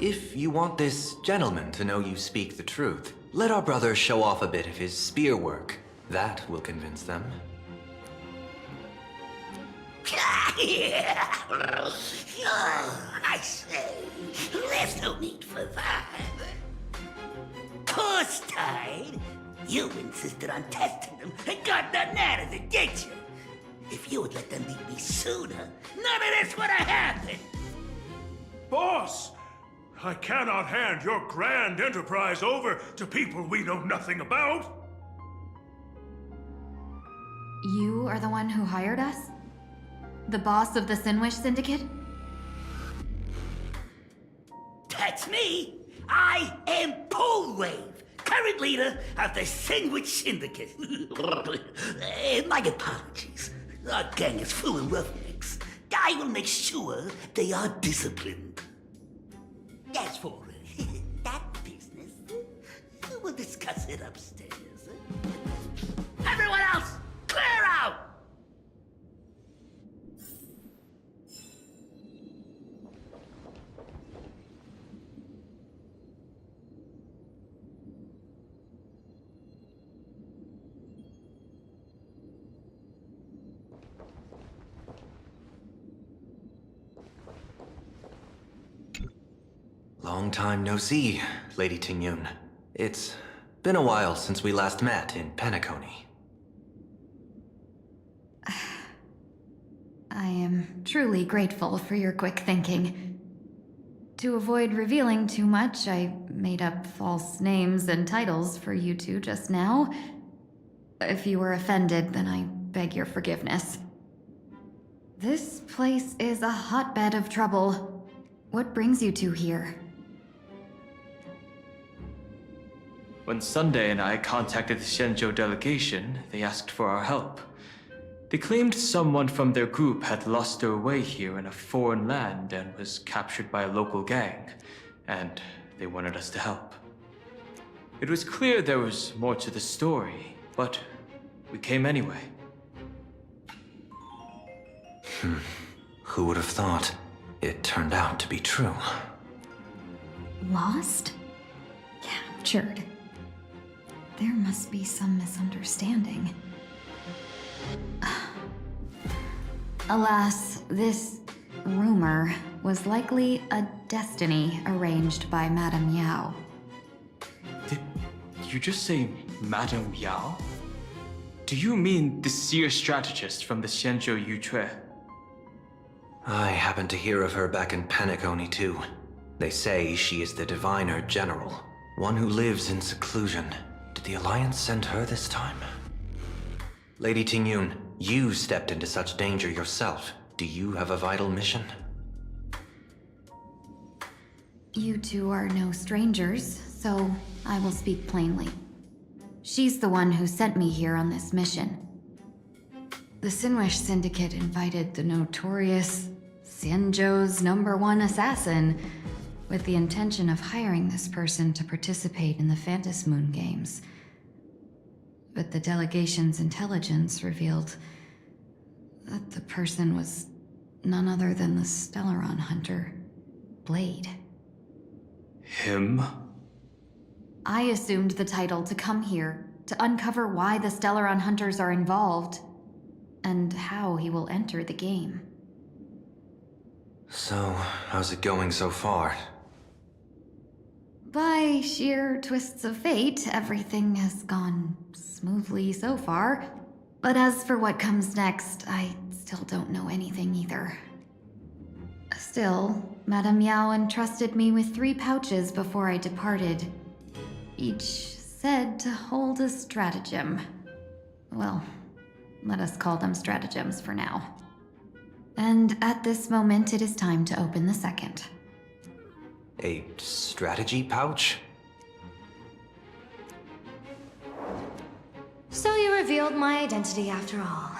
If you want this gentleman to know you speak the truth, let our brother show off a bit of his spear work. That will convince them. I say, there's no need for that. Course tied. You insisted on testing them and got nothing out of it, did you? If you would let them meet me sooner, none of this would have happened. Boss! I cannot hand your grand enterprise over to people we know nothing about. You are the one who hired us? The boss of the Sinwish Syndicate? That's me. I am Polewave, current leader of the Sandwich Syndicate. My apologies. Our gang is full of roughnecks. I will make sure they are disciplined. As for that business, we'll discuss it upstairs. Everyone else, clear out! Long time no see, Lady Tingyun. It's been a while since we last met in Penacony. I am truly grateful for your quick thinking. To avoid revealing too much, I made up false names and titles for you two just now. If you were offended, then I beg your forgiveness. This place is a hotbed of trouble. What brings you two here? When Sunday and I contacted the Xianzhou delegation, they asked for our help. They claimed someone from their group had lost their way here in a foreign land and was captured by a local gang, and they wanted us to help. It was clear there was more to the story, but we came anyway. Who would have thought? It turned out to be true. Lost? Captured. There must be some misunderstanding. Alas, this rumor was likely a destiny arranged by Madame Yao. Did you just say Madame Yao? Do you mean the seer strategist from the Xianzhou Yutue? I happened to hear of her back in Penacony too. They say she is the diviner general, one who lives in seclusion. Did the Alliance send her this time? Lady Tingyun, you stepped into such danger yourself. Do you have a vital mission? You two are no strangers, so I will speak plainly. She's the one who sent me here on this mission. The Sinwish Syndicate invited the notorious Xianzhou's #1 assassin with the intention of hiring this person to participate in the Phantom Moon Games. But the delegation's intelligence revealed that the person was none other than the Stellaron hunter, Blade. Him? I assumed the title to come here to uncover why the Stellaron hunters are involved and how he will enter the game. So, how's it going so far? By sheer twists of fate, everything has gone smoothly so far. But as for what comes next, I still don't know anything either. Still, Madame Yao entrusted me with 3 pouches before I departed. Each said to hold a stratagem. Well, let us call them stratagems for now. And at this moment, it is time to open the second. A strategy pouch? So you revealed my identity after all.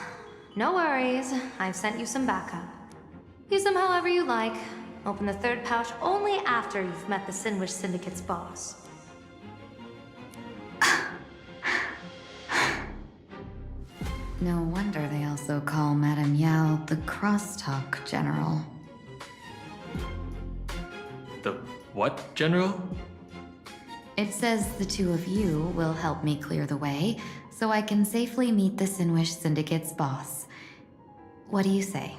No worries, I've sent you some backup. Use them however you like. Open the 3rd pouch only after you've met the Sinwish Syndicate's boss. No wonder they also call Madame Yao the Crosstalk General. The what, General? It says the 2 of you will help me clear the way, so I can safely meet the Sinwish Syndicate's boss. What do you say?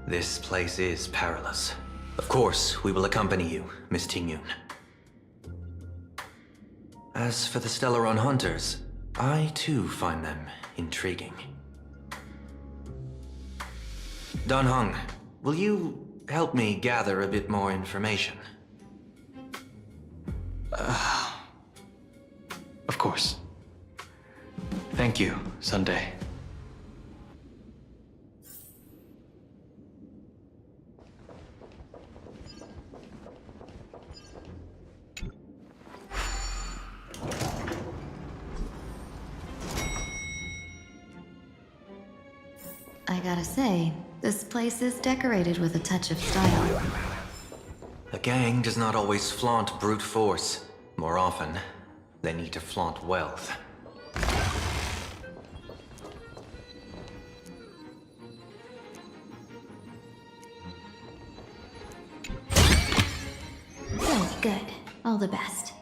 This place is perilous. Of course, we will accompany you, Miss Tingyun. As for the Stellaron hunters, I too find them intriguing. Dan Heng, will you help me gather a bit more information? Of course. Thank you, Sunday. I gotta say, this place is decorated with a touch of style. A gang does not always flaunt brute force. More often, they need to flaunt wealth. Good. All the best.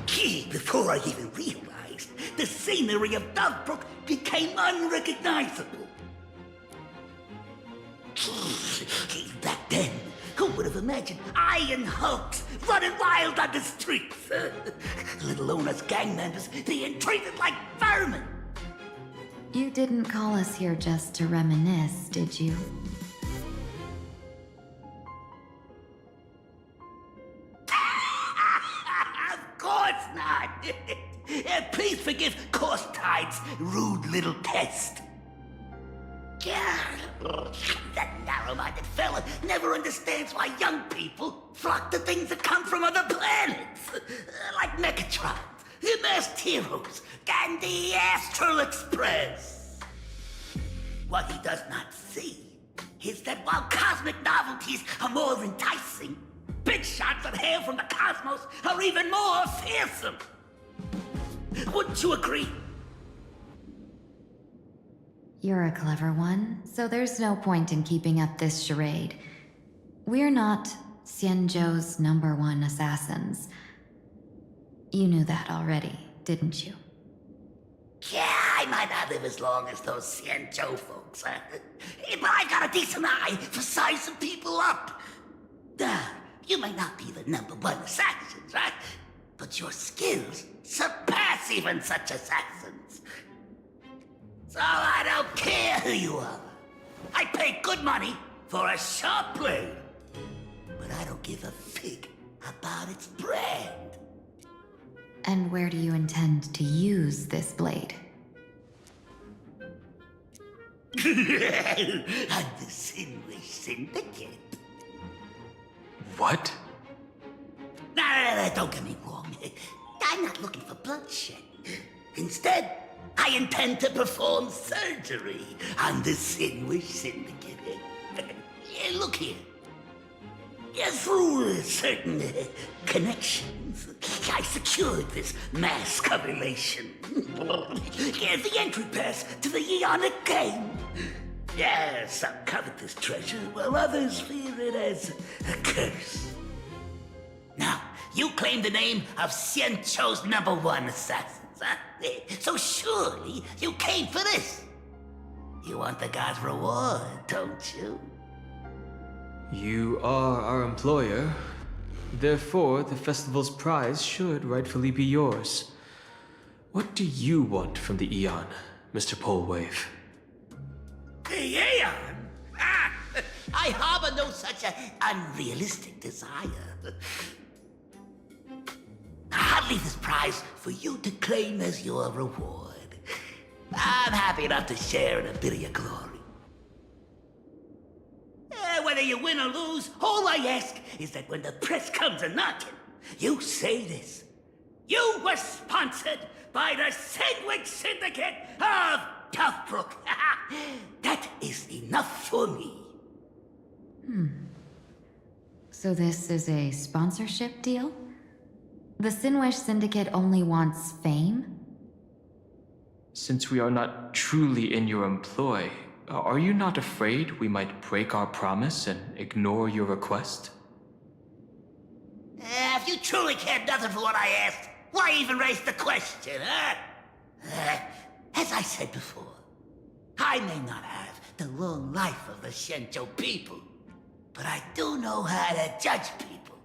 Gee, before I even realized, the scenery of Dovebrook became unrecognizable. Gee, back then, who would have imagined iron hulks running wild on the streets? Let alone us gang members being treated like vermin. You didn't call us here just to reminisce, did you? Of course not. Please forgive Corstide's rude little test. That narrow-minded fella never understands why young people flock to things that come from other planets. Like Mechatrons, Masked Heroes, and the Astral Express. What he does not see is that while cosmic novelties are more enticing, big shots that hail from the cosmos are even more fearsome. Wouldn't you agree? You're a clever one, so there's no point in keeping up this charade. We're not Xianzhou's #1 assassins. You knew that already, didn't you? Yeah, I might not live as long as those Xianzhou folks, but I've got a decent eye for sizing people up. You may not be the #1 assassins, right? But your skills surpass even such assassins. So I don't care who you are. I pay good money for a sharp blade. But I don't give a fig about its brand. And where do you intend to use this blade? On the Sinwish Syndicate. What? No, don't get me wrong. I'm not looking for bloodshed. Instead, I intend to perform surgery on the Sinwish Syndicate. Look here. Through certain connections, I secured this mass correlation. The entry pass to the Eonic game. Some covet this treasure, while others fear it as a curse. Now, you claim the name of Xianzhou's #1 assassins, huh? So surely you came for this. You want the god's reward, don't you? You are our employer. Therefore, the festival's prize should rightfully be yours. What do you want from the Eon, Mr. Polewave? The Eon? I harbor no such unrealistic desire. I'll leave this prize for you to claim as your reward. I'm happy enough to share in a bit of your glory. Whether you win or lose, all I ask is that when the press comes a-knocking, you say this. You were sponsored by the Sandwich Syndicate of Toughbrook. That is enough for me. So this is a sponsorship deal? The Sinwish Syndicate only wants fame? Since we are not truly in your employ, are you not afraid we might break our promise and ignore your request? If you truly cared nothing for what I asked, why even raise the question, huh? As I said before, I may not have the long life of the Xianzhou people, but I do know how to judge people.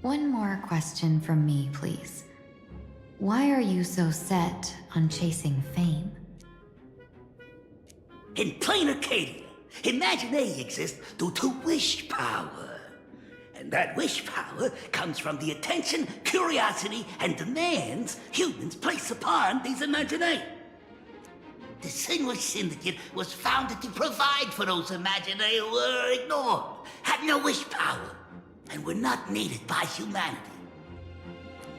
One more question from me, please. Why are you so set on chasing fame? In plain Arcadia, imagine they exist due to wish power. And that wish power comes from the attention, curiosity, and demands humans place upon these imagination. The Sinwish Syndicate was founded to provide for those imagination who were ignored, had no wish power, and were not needed by humanity.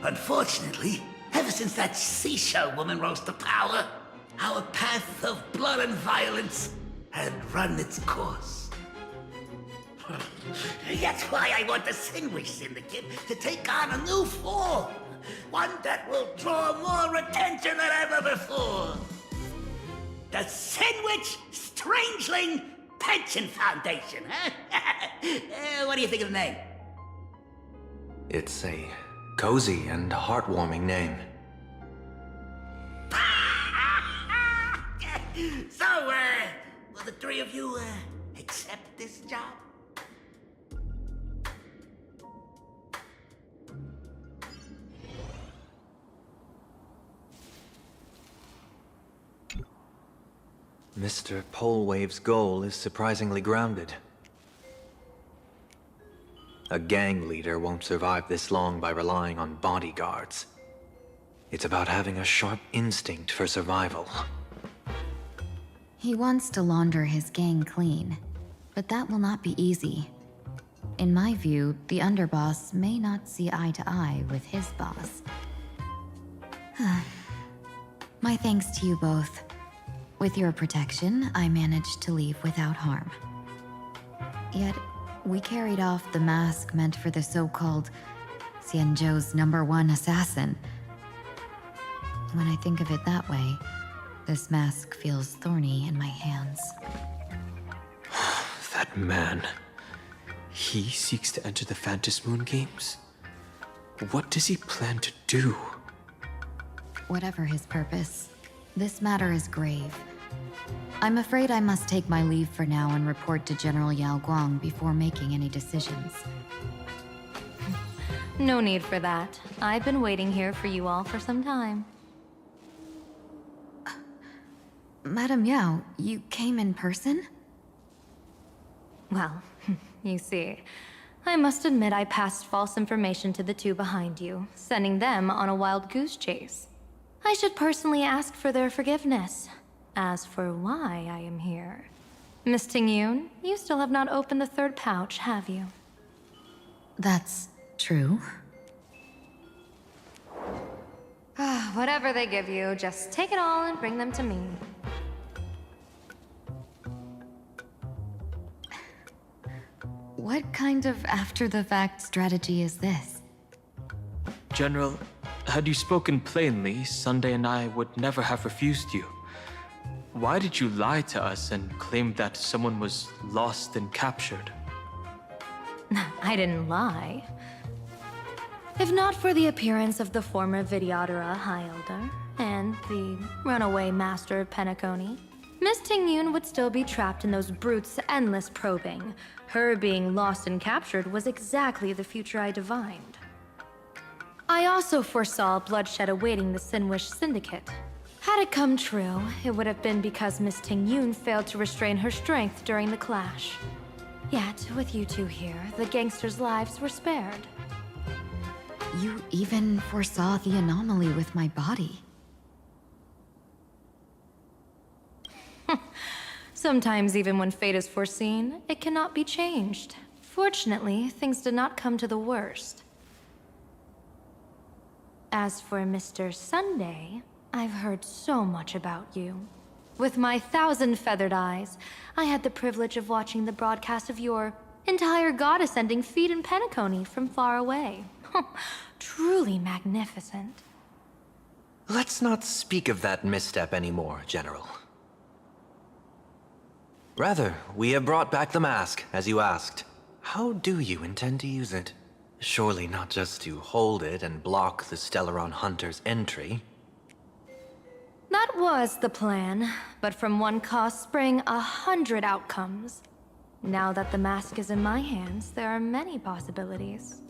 Unfortunately, ever since that seashell woman rose to power, our path of blood and violence had run its course. That's why I want the Sinwish Syndicate to take on a new form. One that will draw more attention than ever before. The Sinwich Strangeling Pension Foundation, huh? What do you think of the name? It's a cozy and heartwarming name. So, will the three of you, accept this job? Mr. Polewave's goal is surprisingly grounded. A gang leader won't survive this long by relying on bodyguards. It's about having a sharp instinct for survival. He wants to launder his gang clean, but that will not be easy. In my view, the underboss may not see eye to eye with his boss. My thanks to you both. With your protection, I managed to leave without harm. Yet, we carried off the mask meant for the so-called Xianzhou's #1 assassin. When I think of it that way, This mask feels thorny in my hands. That man. He seeks to enter the Phantom Moon Games? What does he plan to do? Whatever his purpose, this matter is grave. I'm afraid I must take my leave for now and report to General Yao Guang before making any decisions. No need for that. I've been waiting here for you all for some time. Madam Yao, you came in person? Well, you see, I must admit I passed false information to the two behind you, sending them on a wild goose chase. I should personally ask for their forgiveness. As for why I am here, Miss Tingyun, you still have not opened the third pouch, have you? That's true. Whatever they give you, just take it all and bring them to me. What kind of after-the-fact strategy is this? General, had you spoken plainly, Sunday and I would never have refused you. Why did you lie to us and claim that someone was lost and captured? I didn't lie. If not for the appearance of the former Vidyadhara High Elder and the runaway Master of Penacony, Miss Tingyun would still be trapped in those brutes' endless probing. Her being lost and captured was exactly the future I divined. I also foresaw bloodshed awaiting the Sinwish Syndicate. Had it come true, it would have been because Miss Tingyun failed to restrain her strength during the clash. Yet, with you two here, the gangsters' lives were spared. You even foresaw the anomaly with my body. Sometimes, even when fate is foreseen, it cannot be changed. Fortunately, things did not come to the worst. As for Mr. Sunday, I've heard so much about you. With my 1,000 feathered eyes, I had the privilege of watching the broadcast of your entire god-ascending feat in Penacony from far away. Truly magnificent. Let's not speak of that misstep anymore, General. Rather, we have brought back the mask, as you asked. How do you intend to use it? Surely not just to hold it and block the Stellaron Hunter's entry. That was the plan, but from one cost spring 100 outcomes. Now that the mask is in my hands, there are many possibilities.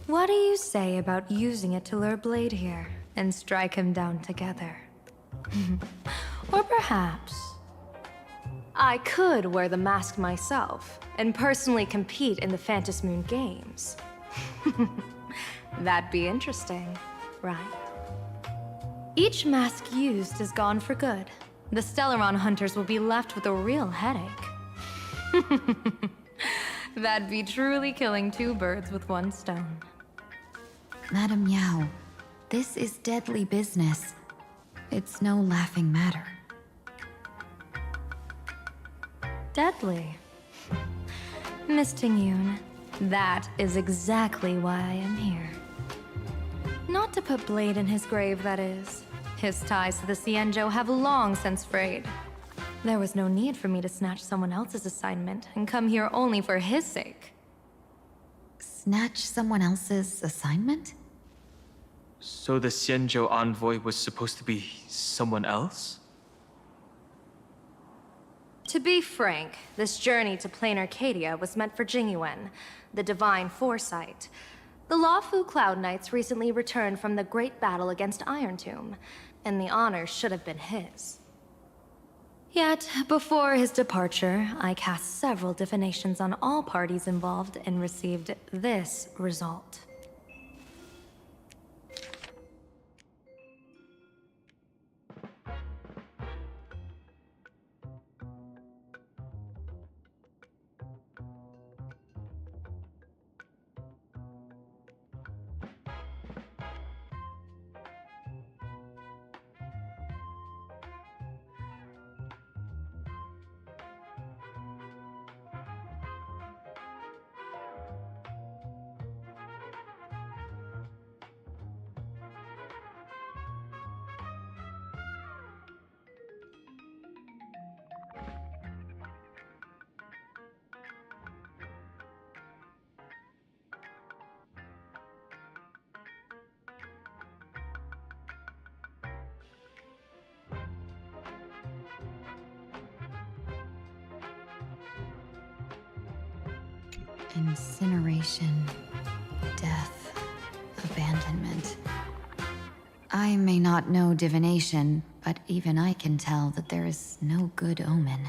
What do you say about using it to lure Blade here and strike him down together? Or perhaps I could wear the mask myself and personally compete in the Phantom Moon Games. That'd be interesting, right? Each mask used is gone for good. The Stellaron hunters will be left with a real headache. That'd be truly killing two birds with one stone. Madam Yao, this is deadly business. It's no laughing matter. Deadly. Miss Tingyun, that is exactly why I am here. Not to put Blade in his grave, that is. His ties to the Xianzhou have long since frayed. There was no need for me to snatch someone else's assignment and come here only for his sake. Snatch someone else's assignment? So the Xianzhou envoy was supposed to be someone else? To be frank, this journey to Plain Arcadia was meant for Jingyuan, the Divine Foresight. The Lawfu Cloud Knights recently returned from the great battle against Iron Tomb, and the honor should have been his. Yet, before his departure, I cast several divinations on all parties involved and received this result. Incineration, death, abandonment. I may not know divination, but even I can tell that there is no good omen.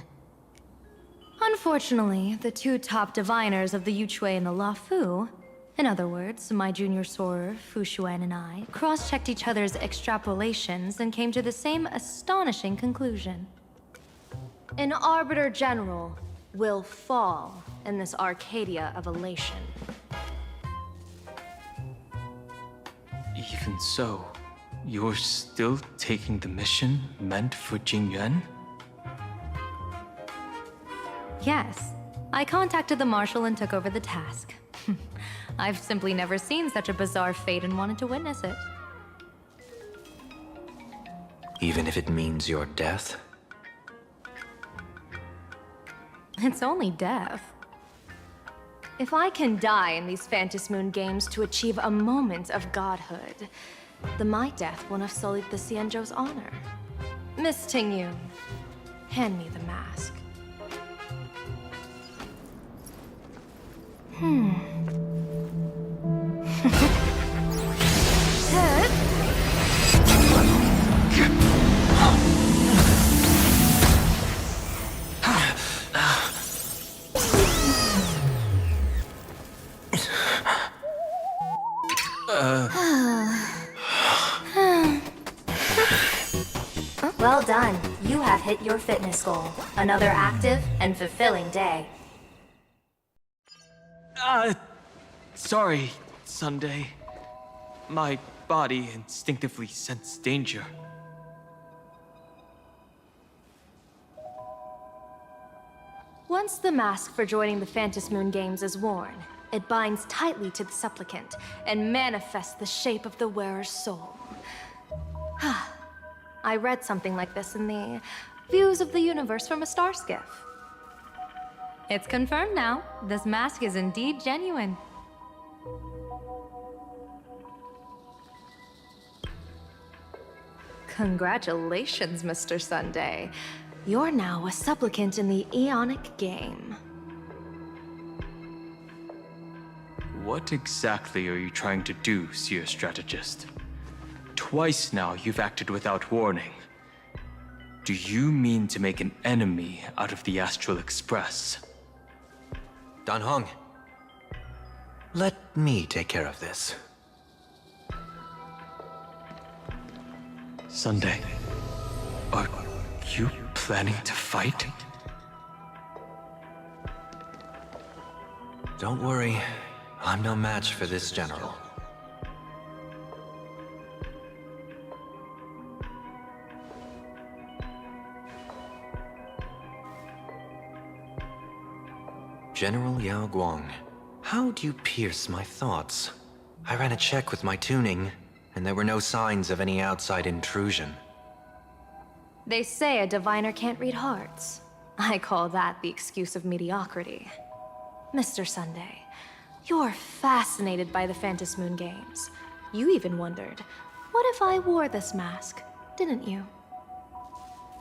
Unfortunately, the two top diviners of the Yuchui and the Luofu, in other words, my junior sorer, Fu Xuan, and I, cross-checked each other's extrapolations and came to the same astonishing conclusion. An Arbiter General will fall in this Arcadia of elation. Even so, you're still taking the mission meant for Jingyuan? Yes, I contacted the Marshal and took over the task. I've simply never seen such a bizarre fate and wanted to witness it. Even if it means your death? It's only death. If I can die in these Phantom Moon games to achieve a moment of godhood, then my death won't have sullied the Xianzhou's honor. Miss Tingyun, hand me the mask. Well done. You have hit your fitness goal. Another active and fulfilling day. Sorry, Sunday. My body instinctively sensed danger. Once the mask for joining the Phantom Moon Games is worn, it binds tightly to the supplicant and manifests the shape of the wearer's soul. I read something like this in the Views of the Universe from a Star Skiff. It's confirmed now. This mask is indeed genuine. Congratulations, Mr. Sunday. You're now a supplicant in the Aeonic game. What exactly are you trying to do, Seer Strategist? Twice now you've acted without warning. Do you mean to make an enemy out of the Astral Express? Dan Hong, let me take care of this. Sunday, are you planning to fight? Don't worry, I'm no match for this general. General Yao Guang, how do you pierce my thoughts? I ran a check with my tuning, and there were no signs of any outside intrusion. They say a diviner can't read hearts. I call that the excuse of mediocrity. Mr. Sunday, you're fascinated by the Phantom Moon games. You even wondered, what if I wore this mask, didn't you?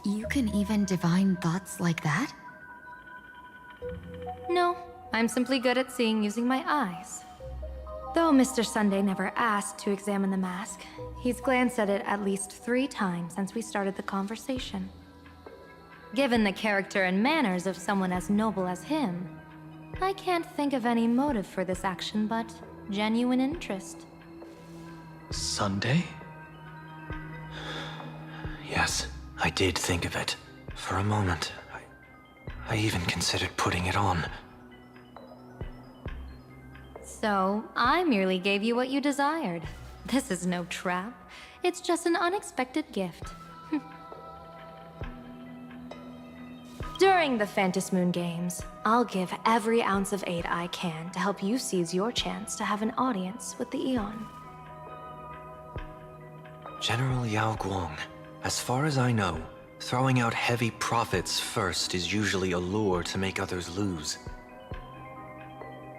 You can even divine thoughts like that? No, I'm simply good at seeing using my eyes. Though Mr. Sunday never asked to examine the mask, he's glanced at it at least 3 times since we started the conversation. Given the character and manners of someone as noble as him, I can't think of any motive for this action but genuine interest. Sunday? Yes, I did think of it. For a moment, I even considered putting it on. So, I merely gave you what you desired. This is no trap. It's just an unexpected gift. During the Phantom Moon Games, I'll give every ounce of aid I can to help you seize your chance to have an audience with the Eon. General Yao Guang, as far as I know, throwing out heavy profits first is usually a lure to make others lose.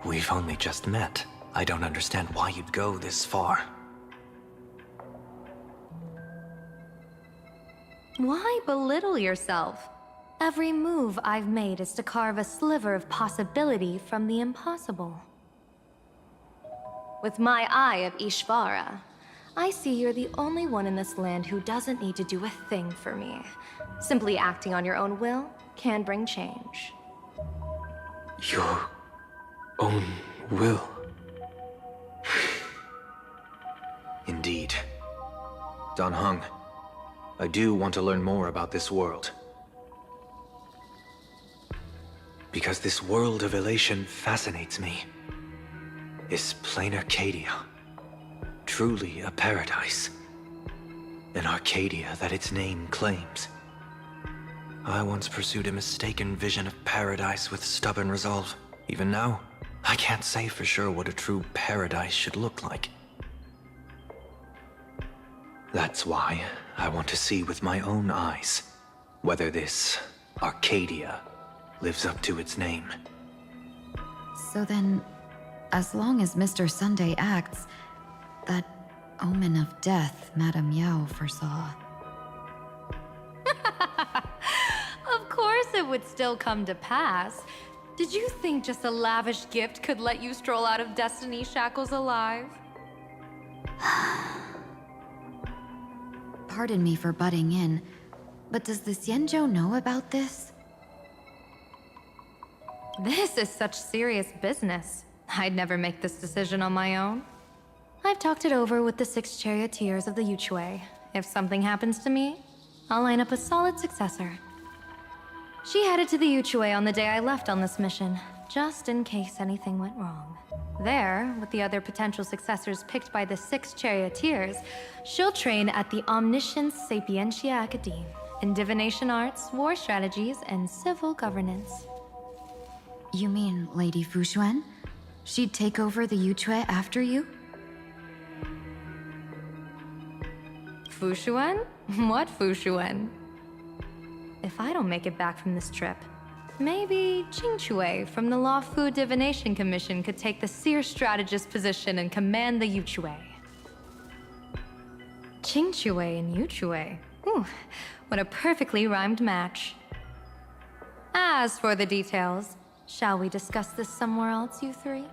We've only just met. I don't understand why you'd go this far. Why belittle yourself? Every move I've made is to carve a sliver of possibility from the impossible. With my eye of Ishvara, I see you're the only one in this land who doesn't need to do a thing for me. Simply acting on your own will can bring change. Your own will. Indeed. Dan Heng, I do want to learn more about this world. Because this world of elation fascinates me. Is plain Arcadia truly a paradise? An Arcadia that its name claims. I once pursued a mistaken vision of paradise with stubborn resolve. Even now, I can't say for sure what a true paradise should look like. That's why I want to see with my own eyes whether this Arcadia lives up to its name. So then, as long as Mr. Sunday acts, that omen of death Madame Yao foresaw. Of course it would still come to pass. Did you think just a lavish gift could let you stroll out of Destiny's shackles alive? Pardon me for butting in, but does the Xianzhou know about this? This is such serious business. I'd never make this decision on my own. I've talked it over with the 6 charioteers of the Yuchue. If something happens to me, I'll line up a solid successor. She headed to the Yuchue on the day I left on this mission, just in case anything went wrong. There, with the other potential successors picked by the 6 charioteers, she'll train at the Omniscience Sapientia Academe in divination arts, war strategies, and civil governance. You mean Lady Fushuan? She'd take over the Yuchue after you? Fushuan? What Fushuan? If I don't make it back from this trip, maybe Qingchue from the Law Fu Divination Commission could take the seer strategist position and command the Yuchue. Qingchue and Yuchue. Ooh, what a perfectly rhymed match. As for the details, shall we discuss this somewhere else, you three?